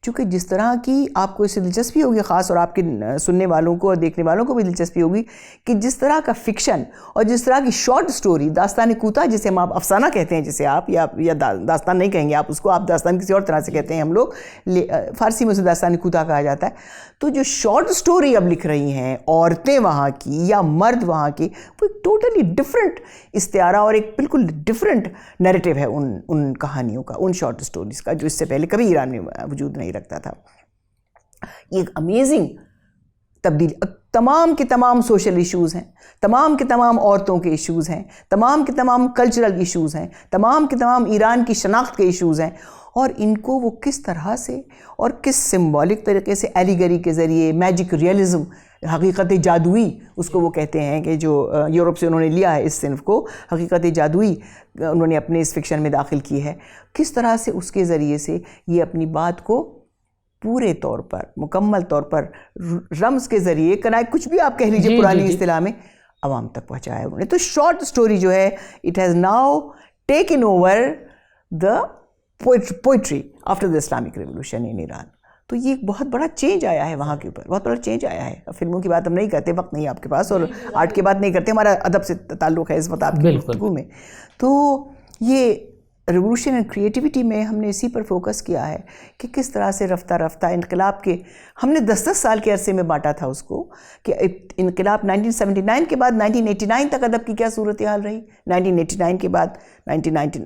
چونکہ جس طرح کی آپ کو اس سے دلچسپی ہوگی, خاص اور آپ کے سننے والوں کو اور دیکھنے والوں کو بھی دلچسپی ہوگی کہ جس طرح کا فکشن اور جس طرح کی شارٹ سٹوری, داستان کوتاہ جسے ہم آپ افسانہ کہتے ہیں, جسے آپ یا داستان نہیں کہیں گے آپ اس کو, آپ داستان کسی اور طرح سے کہتے ہیں ہم لوگ, فارسی میں اسے داستان کوتاہ کہا جاتا ہے. تو جو شارٹ سٹوری اب لکھ رہی ہیں عورتیں وہاں کی یا مرد وہاں کے, وہ ایک ٹوٹلی ڈفرینٹ استعارہ اور ایک بالکل ڈفرینٹ نیریٹو ہے ان کہانیوں کا, ان شارٹ سٹوریز کا, جو اس سے پہلے کبھی ایران میں وجود نہیں رکھتا تھا. یہ ایک امیزنگ تبدیلی. تمام کے تمام سوشل ایشوز ہیں, تمام کے تمام عورتوں کے ایشوز ہیں, تمام کے تمام کلچرل ایشوز ہیں, تمام کے تمام ایران کی شناخت کے ایشوز ہیں. اور ان کو وہ کس طرح سے اور کس سمبولک طریقے سے ایلیگری کے ذریعے, میجک ریئلزم, حقیقت جادوئی اس کو وہ کہتے ہیں کہ جو یورپ سے انہوں نے لیا ہے اس صنف کو, حقیقت جادوئی انہوں نے اپنے اس فکشن میں داخل کی ہے. کس طرح سے اس کے ذریعے سے یہ اپنی بات کو پورے طور پر, مکمل طور پر رمز کے ذریعے, کچھ بھی آپ کہہ لیجئے پرانی اصطلاح میں, عوام تک پہنچایا انہوں نے. تو شارٹ سٹوری جو ہے, it has now taken over the poetry after the Islamic Revolution in Iran. تو یہ ایک بہت بڑا چینج آیا ہے وہاں کے اوپر, بہت بڑا چینج آیا ہے. فلموں کی بات ہم نہیں کرتے, وقت نہیں آپ کے پاس, اور آرٹ کی بات نہیں کرتے, ہمارا ادب سے تعلق ہے اس وقت آپ کی گفتگو میں. تو یہ ریولوشن اینڈ کریٹیوٹی میں ہم نے اسی پر فوکس کیا ہے کہ کس طرح سے رفتہ رفتہ انقلاب کے, ہم نے 10 سال کے عرصے میں بانٹا تھا اس کو, کہ انقلاب 1979 کے بعد 1989 تک ادب کی کیا صورتحال رہی, 1989 کے بعد 1990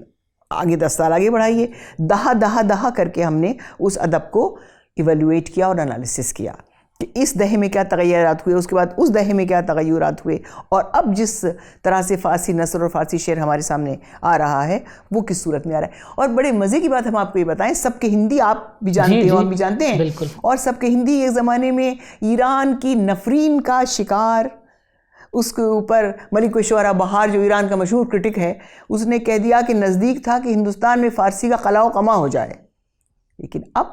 آگے 10 سال آگے بڑھائیے, دہا کر کے ہم نے اس ادب کو ایویلویٹ کیا اور انالیسس کیا کہ اس دہے میں کیا تغیرات ہوئے, اس کے بعد اس دہے میں کیا تغیرات ہوئے, اور اب جس طرح سے فارسی نثر اور فارسی شعر ہمارے سامنے آ رہا ہے وہ کس صورت میں آ رہا ہے. اور بڑے مزے کی بات ہم آپ کو یہ بتائیں, سب کے ہندی آپ بھی جانتے ہیں, ہم بھی جانتے ہیں, اور سب کے ہندی ایک زمانے میں ایران کی نفرین کا شکار, اس کے اوپر ملک الشعراء بہار جو ایران کا مشہور کرٹک ہے, اس نے کہہ دیا کہ نزدیک تھا کہ ہندوستان میں فارسی کا قلاع و قمع ہو جائے. لیکن اب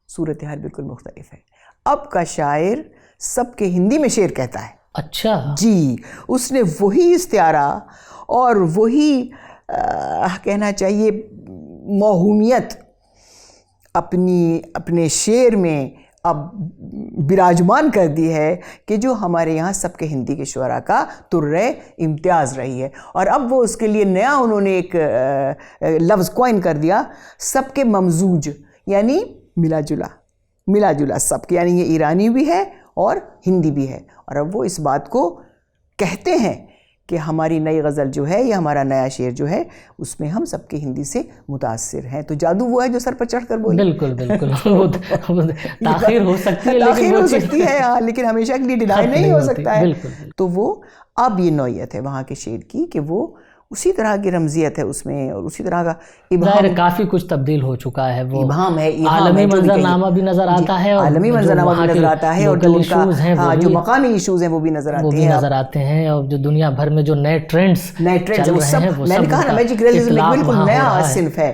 صورتحال بالکل مختلف ہے. اب کا شاعر سب کے ہندی میں شعر کہتا ہے. اچھا جی, اس نے وہی استعارہ اور وہی کہنا چاہیے موہومیت اپنے شعر میں اب براجمان کر دی ہے کہ جو ہمارے یہاں سب کے ہندی کے شعراء کا ترے امتیاز رہی ہے. اور اب وہ اس کے لیے نیا انہوں نے ایک لفظ کوائن کر دیا, سب کے ممزوج, یعنی ملا جلا سب کے, یعنی یہ ایرانی بھی ہے اور ہندی بھی ہے. اور اب وہ اس بات کو کہتے ہیں کہ ہماری نئی غزل جو ہے یا ہمارا نیا شعر جو ہے اس میں ہم سب کے ہندی سے متاثر ہیں. تو جادو وہ ہے جو سر پر چڑھ کر بولے. بالکل تاخیر ہو سکتی ہے ہاں, لیکن ہمیشہ کے لیے ڈینائی نہیں ہو سکتا ہے. تو وہ اب یہ نوعیت ہے وہاں کے شعر کی کہ وہ اسی طرح کی رمزیت ہے اس میں اور اسی طرح کا ظاہر کافی کچھ تبدیل ہو چکا ہے. وہ ابہام ہے, عالمی منظرنامہ بھی نظر آتا ہے, عالمی منظرنامہ بھی نظر آتا ہے, اور جو ایشوز ہیں جو مقامی ایشوز ہیں وہ بھی نظر آتے ہیں, اور جو دنیا بھر میں جو نئے ٹرینڈز چل رہے ہیں وہ میں نے کہا نا میجک ریئلزم ایک بالکل نیا صنف ہے.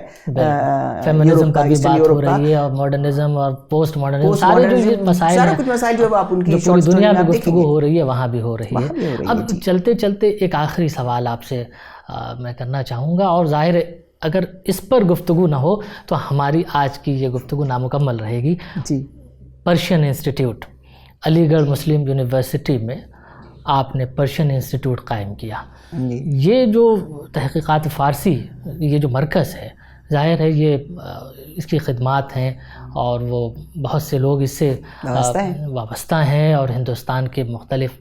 فیمنزم کا بھی بات ہو رہی ہے, اور ماڈرنزم اور پوسٹ ماڈرنزم, سارے جو مسائل ہیں, سارا کچھ مسائل جو آپ ان کی پوری دنیا میں گفتگو ہو رہی ہے وہاں بھی ہو رہی ہے. اب چلتے چلتے ایک آخری سوال آپ سے میں کرنا چاہوں گا, اور ظاہر ہے اگر اس پر گفتگو نہ ہو تو ہماری آج کی یہ گفتگو نامکمل رہے گی. جی, پرشین انسٹیٹیوٹ, علی گڑھ مسلم یونیورسٹی میں آپ نے پرشین انسٹیٹیوٹ قائم کیا. یہ جو تحقیقات فارسی, یہ جو مرکز ہے, ظاہر ہے یہ اس کی خدمات ہیں اور وہ بہت سے لوگ اس سے وابستہ ہیں, اور ہندوستان کے مختلف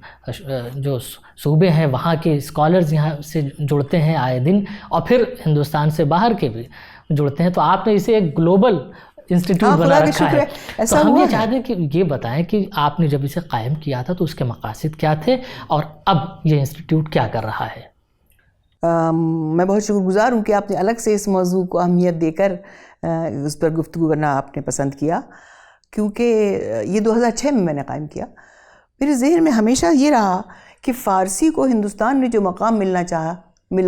جو صوبے ہیں وہاں کے اسکالرز یہاں سے جڑتے ہیں آئے دن, اور پھر ہندوستان سے باہر کے بھی جڑتے ہیں. تو آپ نے اسے ایک گلوبل انسٹیٹیوٹ بنا رکھا ہے. تو ہم یہ چاہتے ہیں کہ یہ بتائیں کہ آپ نے جب اسے قائم کیا تھا تو اس کے مقاصد کیا تھے, اور اب یہ انسٹیٹیوٹ کیا کر رہا ہے؟ میں بہت شکر گزار ہوں کہ آپ نے الگ سے اس موضوع کو اہمیت دے کر اس پر گفتگو کرنا آپ نے پسند کیا, کیونکہ یہ 2006 میں نے قائم کیا. میرے ذہن میں ہمیشہ یہ رہا کہ فارسی کو ہندوستان میں جو مقام ملنا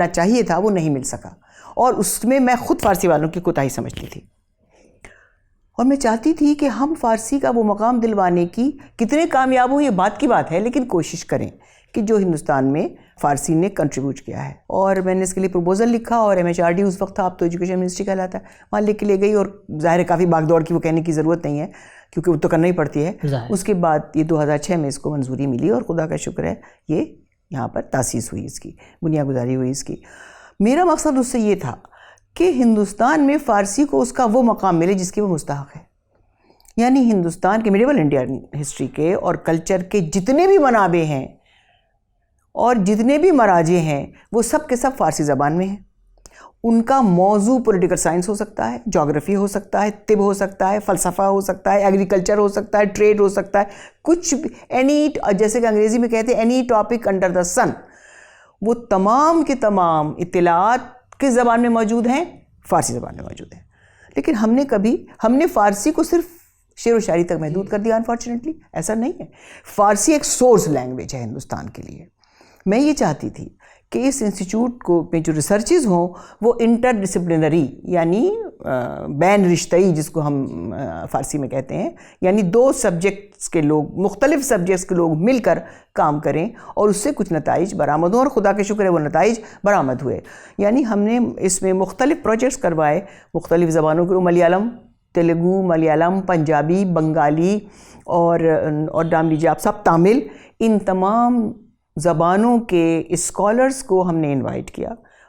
چاہیے تھا وہ نہیں مل سکا, اور اس میں خود فارسی والوں کی کوتاہی سمجھتی تھی, اور میں چاہتی تھی کہ ہم فارسی کا وہ مقام دلوانے کی کتنے کامیاب ہوں یہ بات کی بات ہے, لیکن کوشش کریں کہ جو ہندوستان میں فارسی نے کنٹریبیوٹ کیا ہے. اور میں نے اس کے لیے پروپوزل لکھا, اور MHRD اس وقت تھا, اب تو ایجوکیشن منسٹری کہلاتا ہے, وہاں لکھ کے لے گئی, اور ظاہر ہے کافی باغ دوڑ کی وہ کہنے کی ضرورت نہیں ہے کیونکہ وہ تو کرنا ہی پڑتی ہے. اس کے بعد یہ 2006 میں اس کو منظوری ملی, اور خدا کا شکر ہے یہ یہاں پر تاسیس ہوئی, اس کی بنیاد گزاری ہوئی اس کی. میرا مقصد اس سے یہ تھا کہ ہندوستان میں فارسی کو اس کا وہ مقام ملے جس کے وہ مستحق ہے. یعنی ہندوستان کے میڈیول انڈین ہسٹری کے اور کلچر کے جتنے بھی منابع ہیں اور جتنے بھی مراجع ہیں وہ سب کے سب فارسی زبان میں ہیں. ان کا موضوع پولیٹیکل سائنس ہو سکتا ہے, جغرافی ہو سکتا ہے, طب ہو سکتا ہے, فلسفہ ہو سکتا ہے, ایگریکلچر ہو سکتا ہے, ٹریڈ ہو سکتا ہے, کچھ بھی اینی, جیسے کہ انگریزی میں کہتے ہیں اینی ٹاپک انڈر دا سن, وہ تمام کے تمام اطلاعات کس زبان میں موجود ہیں؟ فارسی زبان میں موجود ہیں. لیکن ہم نے فارسی کو صرف شعر و شاعری تک محدود کر دیا. انفارچونیٹلی ایسا نہیں ہے. فارسی ایک سورس لینگویج ہے ہندوستان کے لیے. میں یہ چاہتی تھی کہ اس انسٹیٹیوٹ کو میں جو ریسرچز ہوں وہ انٹر ڈسپلنری, یعنی بین رشتئی جس کو ہم فارسی میں کہتے ہیں, یعنی دو سبجیکٹس کے لوگ, مختلف سبجیکٹس کے لوگ مل کر کام کریں اور اس سے کچھ نتائج برآمد ہوں, اور خدا کا شکر ہے وہ نتائج برآمد ہوئے. یعنی ہم نے اس میں مختلف پروجیکٹس کروائے مختلف زبانوں کے, ملیالم, تیلگو, ملیالم, پنجابی, بنگالی اور نام لیجیے آپ سب تامل, ان تمام زبانوں کے اسکالرز کو ہم نے انوائٹ کیا.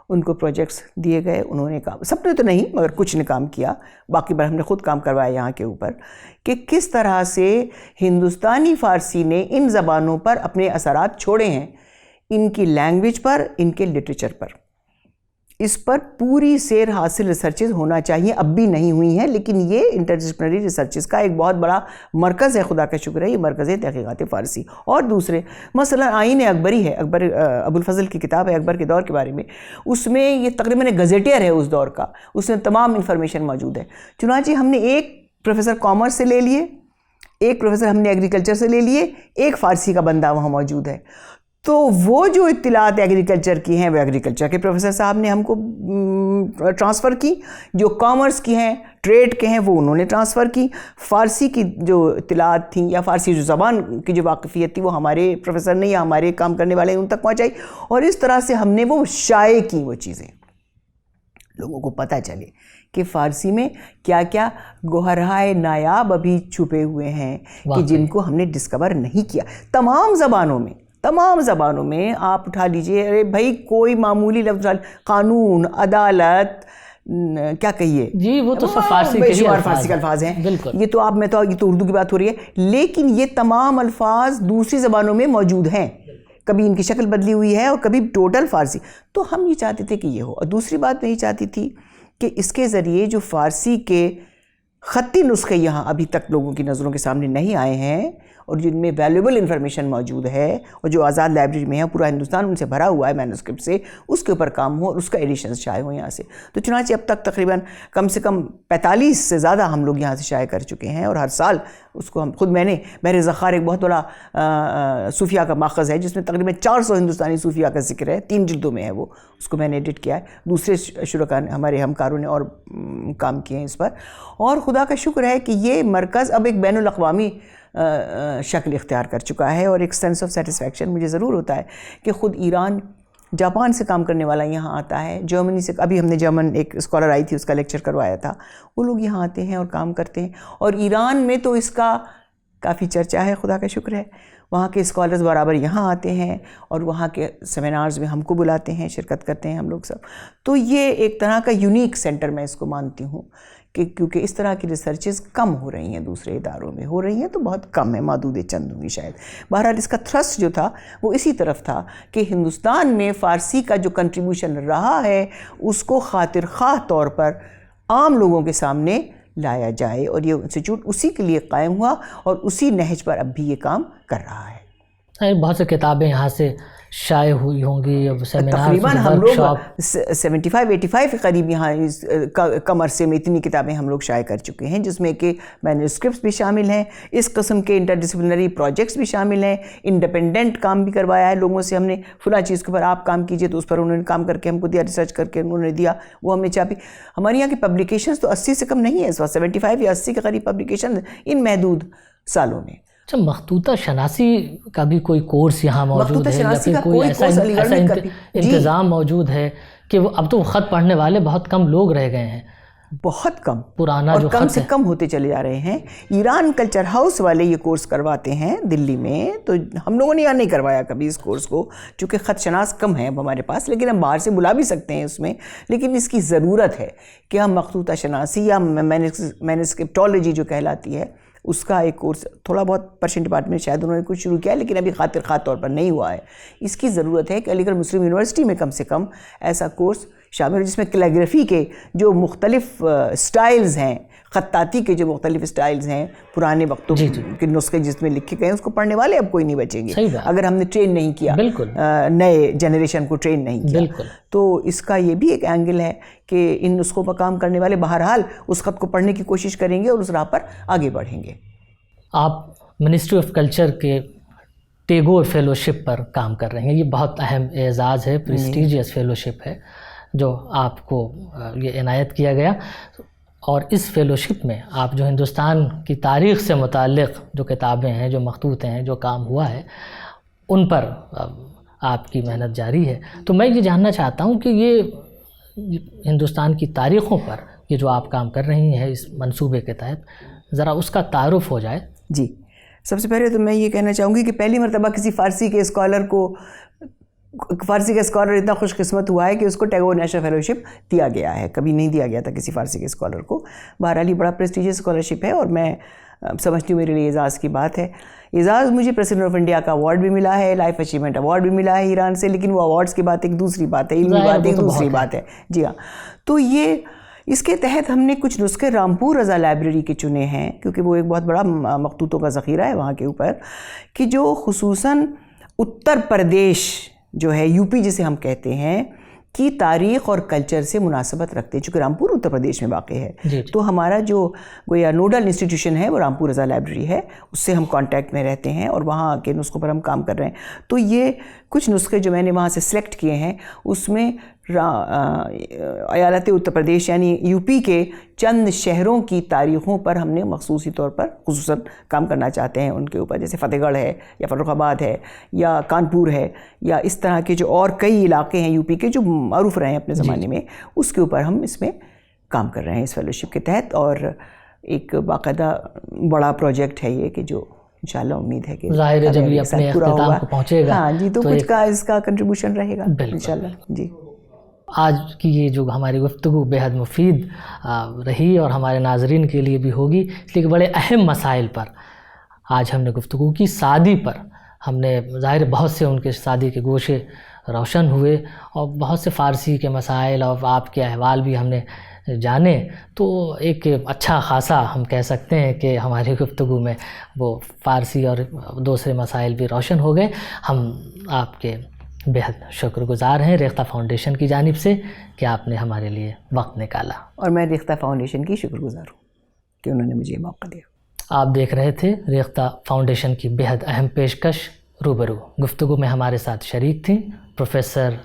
ان کو پروجیکٹس دیے گئے, انہوں نے کام, سب نے تو نہیں مگر کچھ نے کام کیا, باقی بار ہم نے خود کام کروایا یہاں کے اوپر کہ کس طرح سے ہندوستانی فارسی نے ان زبانوں پر اپنے اثرات چھوڑے ہیں, ان کی لینگویج پر, ان کے لٹریچر پر. اس پر پوری سیر حاصل ریسرچز ہونا چاہیے, اب بھی نہیں ہوئی ہیں, لیکن یہ انٹرڈسپلنری ریسرچز کا ایک بہت بڑا مرکز ہے. خدا کا شکر ہے یہ مرکز ہے تحقیقات فارسی. اور دوسرے مثلا آئین اکبری ہے, اکبر ابو الفضل کی کتاب ہے اکبر کے دور کے بارے میں, اس میں یہ تقریباً گزیٹیئر ہے اس دور کا, اس میں تمام انفارمیشن موجود ہے. چنانچہ ہم نے ایک پروفیسر کامرس سے لے لیے, ایک پروفیسر ہم نے ایگریکلچر سے لے لیے, ایک فارسی کا بندہ وہاں موجود ہے. تو وہ جو اطلاعات ایگریکلچر کی ہیں وہ ایگریکلچر کے پروفیسر صاحب نے ہم کو ٹرانسفر کی, جو کامرس کی ہیں, ٹریڈ کے ہیں, وہ انہوں نے ٹرانسفر کی. فارسی کی جو اطلاعات تھیں یا فارسی جو زبان کی جو واقفیت تھی وہ ہمارے پروفیسر نے یا ہمارے کام کرنے والے ان تک پہنچائی, اور اس طرح سے ہم نے وہ شائع کی وہ چیزیں, لوگوں کو پتہ چلے کہ فارسی میں کیا کیا گوہرائے نایاب ابھی چھپے ہوئے ہیں کہ جن کو ہم نے ڈسکور نہیں کیا. تمام زبانوں میں آپ اٹھا لیجئے, ارے بھائی کوئی معمولی لفظ, قانون, عدالت, کیا کہیے جی, وہ تو سب فارسی کے الفاظ ہیں. یہ تو یہ تو اردو کی بات ہو رہی ہے, لیکن یہ تمام الفاظ دوسری زبانوں میں موجود ہیں, کبھی ان کی شکل بدلی ہوئی ہے اور کبھی ٹوٹل فارسی. تو ہم یہ چاہتے تھے کہ یہ ہو. اور دوسری بات میں یہ چاہتی تھی کہ اس کے ذریعے جو فارسی کے خطی نسخے یہاں ابھی تک لوگوں کی نظروں کے سامنے نہیں آئے ہیں, اور جن میں ویلیوبل انفارمیشن موجود ہے اور جو آزاد لائبریری میں ہے، پورا ہندوستان ان سے بھرا ہوا ہے مینوسکرپٹ سے، اس کے اوپر کام ہو اور اس کا ایڈیشنز شائع ہوں یہاں سے. تو چنانچہ اب تک تقریباً کم سے کم 45 سے زیادہ ہم لوگ یہاں سے شائع کر چکے ہیں، اور ہر سال اس کو ہم خود میں نے بحر ذخار ایک بہت بڑا صوفیہ کا ماخذ ہے جس میں تقریباً 400 ہندوستانی صوفیہ کا ذکر ہے، 3 جلدوں میں ہے وہ، اس کو میں نے ایڈٹ کیا ہے. دوسرے شرکاء ہمارے ہمکاروں نے اور کام کیے ہیں اس پر. اور خدا کا شکر ہے کہ یہ مرکز اب ایک بین الاقوامی شکل اختیار کر چکا ہے، اور ایک سینس آف سیٹسفیکشن مجھے ضرور ہوتا ہے کہ خود ایران، جاپان سے کام کرنے والا یہاں آتا ہے، جرمنی سے، ابھی ہم نے جرمن ایک اسکالر آئی تھی اس کا لیکچر کروایا تھا، وہ لوگ یہاں آتے ہیں اور کام کرتے ہیں. اور ایران میں تو اس کا کافی چرچا ہے، خدا کا شکر ہے. وہاں کے اسکالرز برابر یہاں آتے ہیں اور وہاں کے سیمینارز میں ہم کو بلاتے ہیں، شرکت کرتے ہیں ہم لوگ سب. تو یہ ایک طرح کا یونیک سینٹر میں اس کو مانتی ہوں کہ کیونکہ اس طرح کی ریسرچز کم ہو رہی ہیں، دوسرے اداروں میں ہو رہی ہیں تو بہت کم ہے، معدود چند ہوں گی شاید. بہرحال اس کا تھرسٹ جو تھا وہ اسی طرف تھا کہ ہندوستان میں فارسی کا جو کنٹریبیوشن رہا ہے اس کو خاطر خواہ طور پر عام لوگوں کے سامنے لایا جائے، اور یہ انسٹیٹیوٹ اسی کے لیے قائم ہوا اور اسی نہج پر اب بھی یہ کام کر رہا ہے. بہت سی کتابیں یہاں سے شائع ہوئی ہوں گی، تقریباً ہم لوگ 75-85 کے قریب یہاں کم عرصے میں اتنی کتابیں ہم لوگ شائع کر چکے ہیں، جس میں کہ مینوسکرپٹس بھی شامل ہیں، اس قسم کے انٹر ڈسپلنری پروجیکٹس بھی شامل ہیں، انڈیپینڈنٹ کام بھی کروایا ہے لوگوں سے. ہم نے فلاں چیز کے اوپر آپ کام کیجئے تو اس پر انہوں نے کام کر کے ہم کو دیا، ریسرچ کر کے انہوں نے دیا، وہ ہم نے چھاپی. ہمارے یہاں کی پبلیکیشنز تو 80 سے کم نہیں ہے اس وقت، 75 یا 80 کے قریب پبلیکیشن ان محدود سالوں میں. اچھا، مخطوطہ شناسی کا بھی کوئی کورس یہاں موجود ہے یا پھر کوئی ایسا انتظام موجود ہے کہ وہ اب تو خط پڑھنے والے بہت کم لوگ رہ گئے ہیں؟ بہت کم، پرانا اور جو کم سے کم ہوتے چلے جا رہے ہیں. ایران کلچر ہاؤس والے یہ کورس کرواتے ہیں دلی میں، تو ہم لوگوں نے یہاں نہیں کروایا کبھی اس کورس کو، چونکہ خط شناس کم ہیں اب ہمارے پاس، لیکن ہم باہر سے بلا بھی سکتے ہیں اس میں. لیکن اس کی ضرورت ہے کہ ہم مخطوطہ شناسی یا مینوسکرپٹولوجی جو کہلاتی ہے اس کا ایک کورس، تھوڑا بہت پرشین ڈپارٹمنٹ شاید انہوں نے کچھ شروع کیا لیکن ابھی خاطر خواہ طور پر نہیں ہوا ہے. اس کی ضرورت ہے کہ علی گڑھ مسلم یونیورسٹی میں کم سے کم ایسا کورس شامل ہو جس میں کیلیگرافی کے جو مختلف سٹائلز ہیں، خطاطی کے جو مختلف سٹائلز ہیں پرانے وقتوں کے نسخے جس میں لکھے گئے ہیں، اس کو پڑھنے والے اب کوئی نہیں بچیں گے اگر ہم نے ٹرین نہیں کیا، نئے جنریشن کو ٹرین نہیں کیا. تو اس کا یہ بھی ایک اینگل ہے کہ ان نسخوں پر کام کرنے والے بہرحال اس خط کو پڑھنے کی کوشش کریں گے اور اس راہ پر آگے بڑھیں گے. آپ منسٹری آف کلچر کے ٹیگور فیلوشپ پر کام کر رہے ہیں، یہ بہت اہم اعزاز ہے، پریسٹیجیس فیلوشپ ہے جو آپ کو یہ عنایت کیا گیا. اور اس فیلوشپ میں آپ جو ہندوستان کی تاریخ سے متعلق جو کتابیں ہیں، جو مخطوط ہیں، جو کام ہوا ہے، ان پر آپ کی محنت جاری ہے. تو میں یہ جاننا چاہتا ہوں کہ یہ ہندوستان کی تاریخوں پر یہ جو آپ کام کر رہی ہیں اس منصوبے کے تحت، ذرا اس کا تعارف ہو جائے. جی، سب سے پہلے تو میں یہ کہنا چاہوں گی کہ پہلی مرتبہ کسی فارسی کے اسکالر کو، فارسی کا اسکالر اتنا خوش قسمت ہوا ہے کہ اس کو ٹیگور نیشنل فیلوشپ دیا گیا ہے. کبھی نہیں دیا گیا تھا کسی فارسی کے اسکالر کو. بہرحال یہ بڑا پریسٹیجیس اسکالرشپ ہے اور میں سمجھتی ہوں میرے لیے اعزاز کی بات ہے. اعزاز مجھے پریزیڈنٹ آف انڈیا کا ایوارڈ بھی ملا ہے، لائف اچیومنٹ ایوارڈ بھی ملا ہے ایران سے، لیکن وہ ایوارڈز کی بات ایک دوسری بات ہے، علمی بات ایک دوسری بات ہے. جی ہاں، تو یہ اس کے تحت ہم نے کچھ نسخے رامپور رضا لائبریری کے چنے ہیں، کیونکہ وہ ایک بہت بڑا مخطوطوں کا ذخیرہ ہے وہاں کے اوپر، کہ جو خصوصاً اتر پردیش جو ہے، یو پی جسے ہم کہتے ہیں، کی تاریخ اور کلچر سے مناسبت رکھتے ہیں. چونکہ رامپور اتر پردیش میں واقع ہے تو ہمارا جو گویا نوڈل انسٹیٹیوشن ہے وہ رامپور رضا لائبریری ہے، اس سے ہم کانٹیکٹ میں رہتے ہیں اور وہاں کے نسخوں پر ہم کام کر رہے ہیں. تو یہ کچھ نسخے جو میں نے وہاں سے سلیکٹ کیے ہیں، اس میں ایالت اتر پردیش یعنی یو پی کے چند شہروں کی تاریخوں پر ہم نے مخصوصی طور پر خصوصاً کام کرنا چاہتے ہیں ان کے اوپر، جیسے فتح گڑھ ہے یا فروخ آباد ہے یا کانپور ہے یا اس طرح کے جو اور کئی علاقے ہیں یو پی کے جو معروف رہے ہیں اپنے زمانے میں، اس کے اوپر ہم اس میں کام کر رہے ہیں اس فیلوشپ کے تحت. اور ایک باقاعدہ بڑا پروجیکٹ ہے یہ کہ جو انشاءاللہ امید ہے کہ ظاہر ہے جب یہ اپنے اختتام کو پہنچے گا. ہاں جی، تو کچھ کا اس کا کنٹریبیوشن رہے گا انشاءاللہ. جی، آج کی یہ جو ہماری گفتگو بے حد مفید رہی اور ہمارے ناظرین کے لیے بھی ہوگی، اس لیے کہ بڑے اہم مسائل پر آج ہم نے گفتگو کی. سعدی پر ہم نے ظاہر بہت سے ان کے سعدی کے گوشے روشن ہوئے اور بہت سے فارسی کے مسائل اور آپ کے احوال بھی ہم نے جانیں تو ایک اچھا خاصا ہم کہہ سکتے ہیں کہ ہماری گفتگو میں وہ فارسی اور دوسرے مسائل بھی روشن ہو گئے. ہم آپ کے بہت شکر گزار ہیں ریختہ فاؤنڈیشن کی جانب سے کہ آپ نے ہمارے لیے وقت نکالا. اور میں ریختہ فاؤنڈیشن کی شکر گزار ہوں کہ انہوں نے مجھے یہ موقع دیا. آپ دیکھ رہے تھے ریختہ فاؤنڈیشن کی بہت اہم پیشکش روبرو. گفتگو میں ہمارے ساتھ شریک تھیں پروفیسر